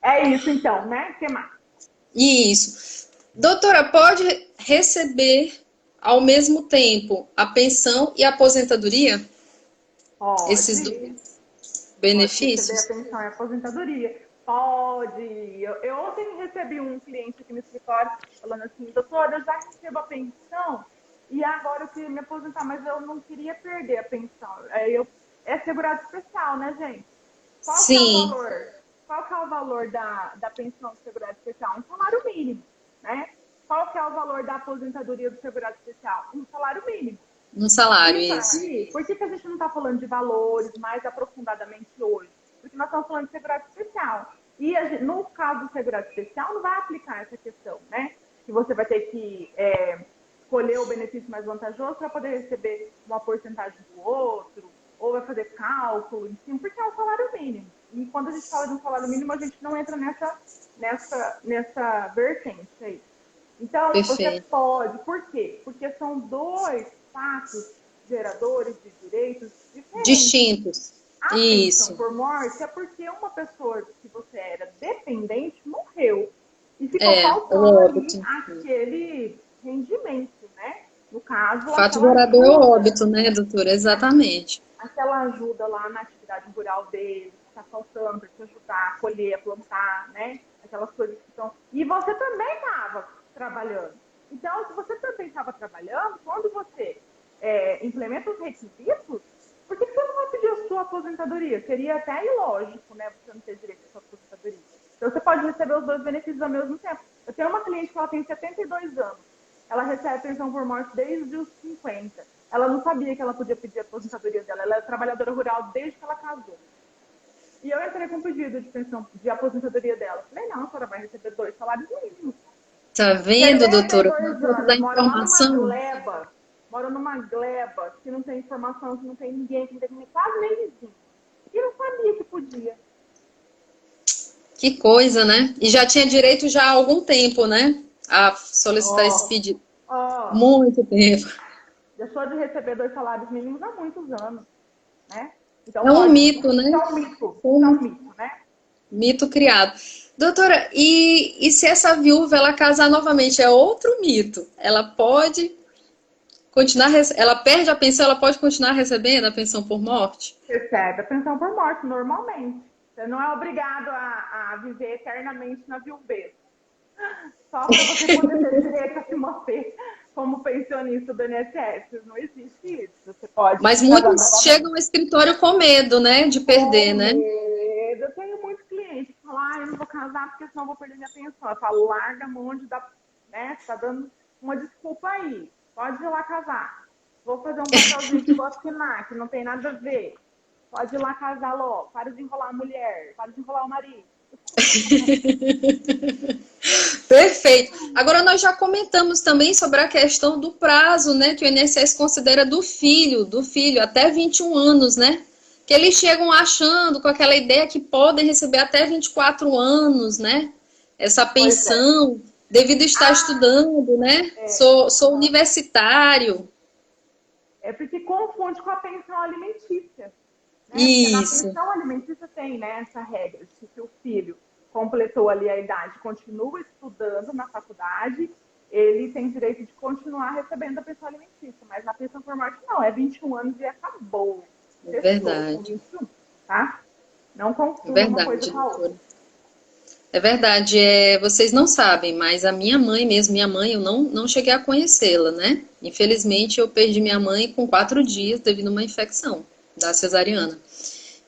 É isso então, né? O que mais? Isso. Doutora, pode receber ao mesmo tempo a pensão e a aposentadoria? Pode. Esses dois benefícios? Pode receber a pensão e a aposentadoria. Pode. Eu ontem recebi um cliente aqui no escritório falando assim, doutora, eu já recebo a pensão e agora eu queria me aposentar, mas eu não queria perder a pensão. É segurado especial, né, gente? Qual que é o valor? Qual que é o valor da pensão do segurado especial? Um salário mínimo, né? Qual que é o valor da aposentadoria do segurado especial? Um salário mínimo. Um salário, isso. isso. Por que a gente não está falando de valores mais aprofundadamente hoje? Porque nós estamos falando de segurado especial. E no caso do segurado especial, não vai aplicar essa questão, né? Que você vai ter que escolher o benefício mais vantajoso para poder receber uma porcentagem do outro, ou vai fazer cálculo em cima, porque é um salário mínimo. E quando a gente fala de um salário mínimo, a gente não entra nessa vertente aí. Então, Você pode. Por quê? Porque são dois fatos geradores de direitos diferentes. Distintos. A pensão por morte é porque uma pessoa que você era dependente morreu. E ficou faltando ali aquele rendimento, né? No caso... Fato gerador é o óbito, né, doutora? Exatamente. Aquela ajuda lá na atividade rural dele, que está faltando para te ajudar a colher, a plantar, né? Aquelas coisas que estão... E você também estava trabalhando. Então, se você também estava trabalhando, quando você implementa os requisitos, por que você não vai pedir a sua aposentadoria? Seria até ilógico, né? Você não ter direito à sua aposentadoria. Então, você pode receber os dois benefícios ao mesmo tempo. Eu tenho uma cliente que ela tem 72 anos. Ela recebe pensão por morte desde os 50. Ela não sabia que ela podia pedir a aposentadoria dela. Ela é trabalhadora rural desde que ela casou. E eu entrei com um pedido de pensão, de aposentadoria dela. Falei, não, a senhora vai receber 2 salários mínimos. Tá vendo, doutora? Da informação. Moro numa gleba que não tem informação, que não tem ninguém, que não tem quase nem vizinho. E não sabia que podia. Que coisa, né? E já tinha direito já há algum tempo, né? A solicitar esse pedido. Muito tempo. Deixou de receber 2 salários mínimos há muitos anos, né? Então, é um mito, né? É um mito, né? Mito criado. Doutora, e se essa viúva ela casar novamente? É outro mito. Ela pode continuar, ela perde a pensão, ela pode continuar recebendo a pensão por morte? Recebe a pensão por morte, normalmente. Você não é obrigado a viver eternamente na viuvez. Só para você poder ter direito a se manter como pensionista do INSS. Não existe isso. Você pode. Mas muitos chegam ao escritório com medo, né? De perder, né? Eu tenho muitos clientes que falam, eu não vou casar porque senão eu vou perder minha pensão. Eu falo, larga a mão de dar, né? Você tá dando uma desculpa aí. Pode ir lá casar. Vou fazer um papelzinho que vou assinar, que não tem nada a ver. Pode ir lá casar logo. Para de enrolar a mulher. Para de enrolar o marido. Perfeito. Agora nós já comentamos também sobre a questão do prazo, né? Que o INSS considera do filho, até 21 anos, né? Que eles chegam achando com aquela ideia que podem receber até 24 anos, né? Essa pensão, devido a estar estudando, né? Sou universitário. É porque confunde com a pensão alimentícia. Né? Isso. Na pensão alimentícia tem, né, essa regra de que o filho completou ali a idade, continua estudando na faculdade, ele tem direito de continuar recebendo a pensão alimentícia. Mas na pensão por morte não, é 21 anos e acabou. É verdade. 21, tá? Não confunda uma coisa com a outra. É verdade, vocês não sabem, mas a minha mãe mesmo, eu não cheguei a conhecê-la, né? Infelizmente, eu perdi minha mãe com 4 dias devido a uma infecção da cesariana.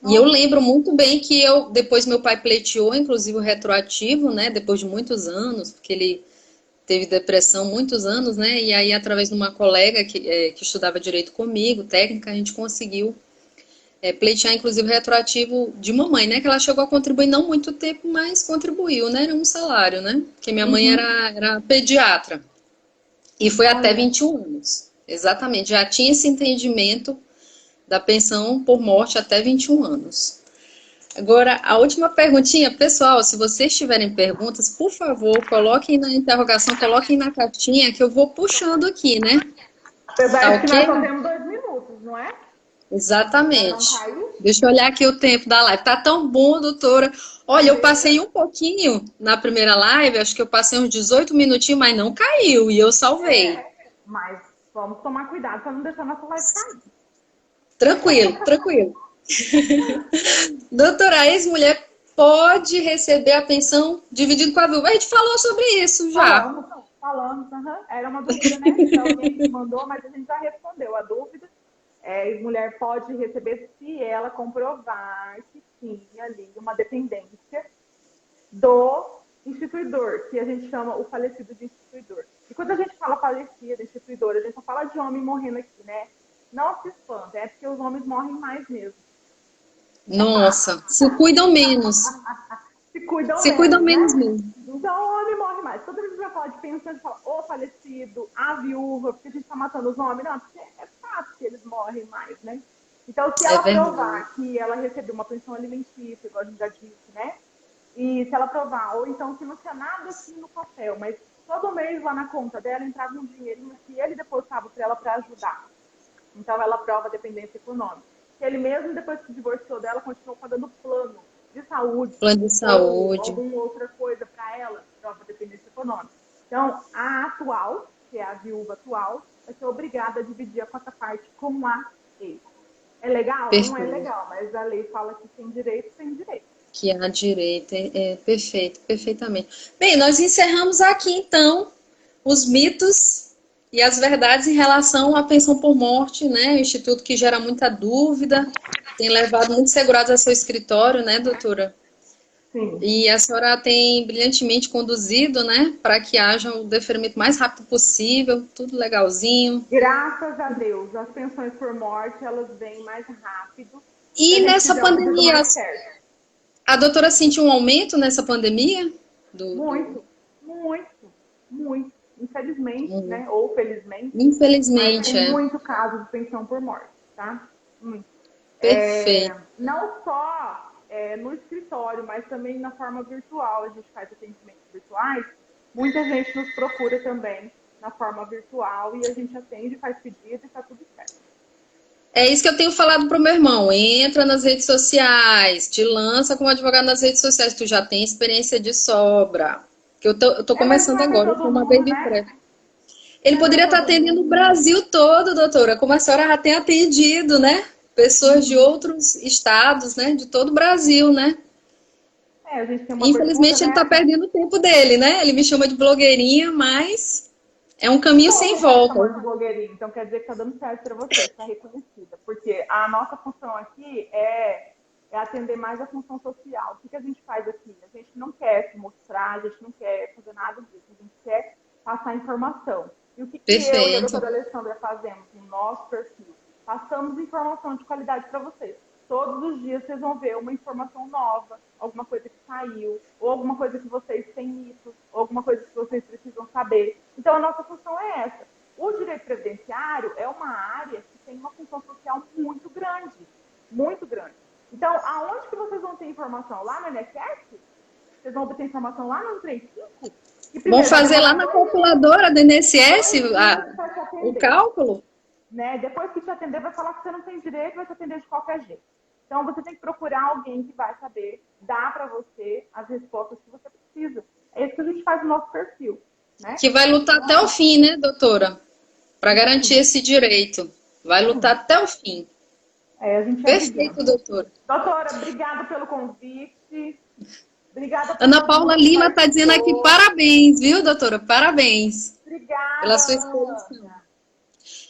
E eu lembro muito bem que depois meu pai pleiteou, inclusive o retroativo, né? Depois de muitos anos, porque ele teve depressão muitos anos, né? E aí, através de uma colega que estudava direito comigo, técnica, a gente conseguiu pleitear, inclusive, o retroativo de mamãe, né? Que ela chegou a contribuir não muito tempo, mas contribuiu, né? Era um salário, né? Porque minha mãe era pediatra. E foi até 21 anos. Exatamente. Já tinha esse entendimento da pensão por morte até 21 anos. Agora, a última perguntinha, pessoal, se vocês tiverem perguntas, por favor, coloquem na interrogação, coloquem na cartinha que eu vou puxando aqui, né? Apesar de que nós só temos 2 minutos. não é? Exatamente. Deixa eu olhar aqui o tempo da live. Tá tão bom, doutora. Olha, eu passei um pouquinho na primeira live, acho que eu passei uns 18 minutinhos, mas não caiu e eu salvei. Mas vamos tomar cuidado para não deixar nossa live cair. Tranquilo, tranquilo. Doutora, a ex-mulher pode receber a pensão dividindo com a viúva. A gente falou sobre isso já. Falamos. Era uma dúvida, né? Então, alguém mandou, mas a gente já respondeu a dúvida. A mulher pode receber se ela comprovar que tinha ali uma dependência do instituidor, que a gente chama o falecido de instituidor. E quando a gente fala falecido, instituidor, a gente só fala de homem morrendo aqui, né? Não se espanta, é porque os homens morrem mais mesmo. Nossa, se cuidam menos. Se cuidam menos né? mesmo. Então o homem morre mais. Toda vez que vai falar de pensão, a gente fala o falecido, a viúva, porque a gente tá matando os homens. Não, porque é fácil que eles morrem mais, né? Então, se ela provar que ela recebeu uma pensão alimentícia, igual a gente já disse, né? E se ela provar, ou então se não tinha nada assim no papel, mas todo mês lá na conta dela entrava um dinheirinho que ele depositava para ela para ajudar. Então, ela prova a dependência econômica. Que ele mesmo, depois que divorciou dela, continuou pagando plano de saúde. Plano de saúde. Ou alguma outra coisa para ela, prova a dependência econômica. Então, a atual, que é a viúva atual, vai ser obrigada a dividir a quarta parte com a ex. É legal? Perfeito. Não é legal, mas a lei fala que tem direito, tem direito. Que há direito, perfeito, perfeitamente. Bem, nós encerramos aqui, então, os mitos e as verdades em relação à pensão por morte, né? O instituto que gera muita dúvida, tem levado muitos segurados ao seu escritório, né, doutora? Sim. E a senhora tem brilhantemente conduzido, né, para que haja o deferimento mais rápido possível, tudo legalzinho. Graças a Deus, as pensões por morte, elas vêm mais rápido. E nessa pandemia, a doutora sentiu um aumento nessa pandemia? Muito. Infelizmente, né? Ou felizmente. Infelizmente, tem muito caso de pensão por morte, tá? Muito. Perfeito. Não só no escritório, mas também na forma virtual. A gente faz atendimentos virtuais. Muita gente nos procura também na forma virtual e a gente atende, faz pedido e tá tudo certo. É isso que eu tenho falado pro meu irmão. Entra nas redes sociais, te lança como advogado nas redes sociais. Tu já tem experiência de sobra. Que eu tô começando agora, eu sou uma baby prep. Ele poderia estar atendendo o Brasil todo, doutora, como a senhora já tem atendido, né? Pessoas de outros estados, né? De todo o Brasil, né? A gente tem uma Infelizmente, ele tá perdendo o tempo dele, né? Ele me chama de blogueirinha, mas é um caminho sem volta. De blogueirinha, então quer dizer que tá dando certo para você, está reconhecida. Porque a nossa função aqui é atender mais a função social. O que a gente faz aqui? A gente não quer se mostrar, a gente não quer fazer nada disso. A gente quer passar informação. E o que eu e a doutora Alessandra fazemos no nosso perfil? Passamos informação de qualidade para vocês. Todos os dias vocês vão ver uma informação nova, alguma coisa que saiu, ou alguma coisa que vocês têm mitos, ou alguma coisa que vocês precisam saber. Então, a nossa função é essa. O direito previdenciário é uma área que tem uma função social muito grande. Muito grande. Então, aonde que vocês vão ter informação? Lá no INSS? Vocês vão obter informação lá no 35? Vão fazer lá na calculadora do INSS o cálculo? Né? Depois que te atender, vai falar que você não tem direito, vai te atender de qualquer jeito. Então, você tem que procurar alguém que vai saber dar para você as respostas que você precisa. É isso que a gente faz no nosso perfil. Né? Que vai lutar até o fim, né, doutora? Para garantir esse direito. Vai lutar até o fim. A gente Perfeito, doutora. Doutora, obrigada pelo convite. Obrigada. Ana Paula Lima está dizendo aqui parabéns, viu, doutora? Parabéns. Obrigada. Pela sua exposição.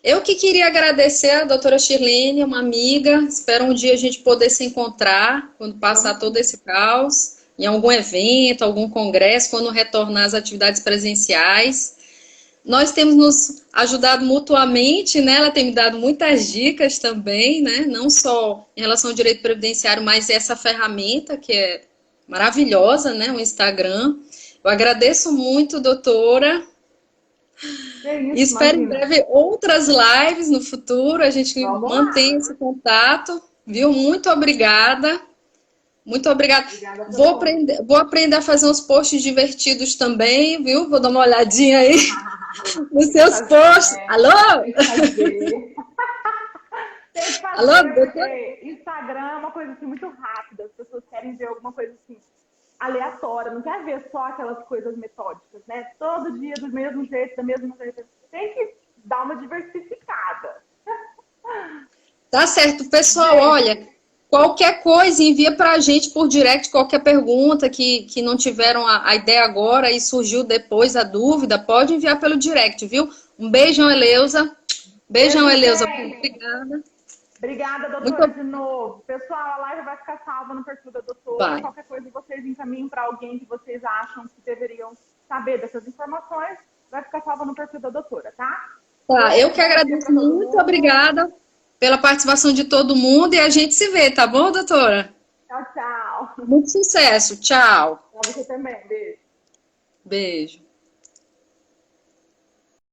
Eu que queria agradecer a doutora Shirlene, uma amiga. Espero um dia a gente poder se encontrar quando passar todo esse caos, em algum evento, algum congresso, quando retornar às atividades presenciais. Nós temos nos ajudado mutuamente, né? Ela tem me dado muitas dicas também, né? Não só em relação ao direito previdenciário, mas essa ferramenta que é maravilhosa, né? O Instagram. Eu agradeço muito, doutora. E espero em breve outras lives no futuro. A gente mantém esse contato, viu? Muito obrigada. Muito obrigada. Vou aprender a fazer uns posts divertidos também, viu? Vou dar uma olhadinha aí nos seus posts. Alô? Tem que fazer, Alô, porque Instagram é uma coisa assim muito rápida. As pessoas querem ver alguma coisa assim aleatória, não quer ver só aquelas coisas metódicas, né? Todo dia do mesmo jeito, da mesma maneira. Tem que dar uma diversificada. Tá certo, pessoal, olha, qualquer coisa envia pra gente por direct, qualquer pergunta que não tiveram a ideia agora e surgiu depois a dúvida, pode enviar pelo direct, viu? Um beijão, Eleusa. Beijão, Eleusa. Obrigada. Obrigada, doutora, de novo. Pessoal, a live vai ficar salva no perfil da doutora. Vai. Qualquer coisa vocês encaminham para alguém que vocês acham que deveriam saber dessas informações, vai ficar salva no perfil da doutora, tá? Tá, eu que agradeço, muito obrigada pela participação de todo mundo e a gente se vê, tá bom, doutora? Tchau, tchau. Muito sucesso, tchau. Pra você também, beijo. Beijo.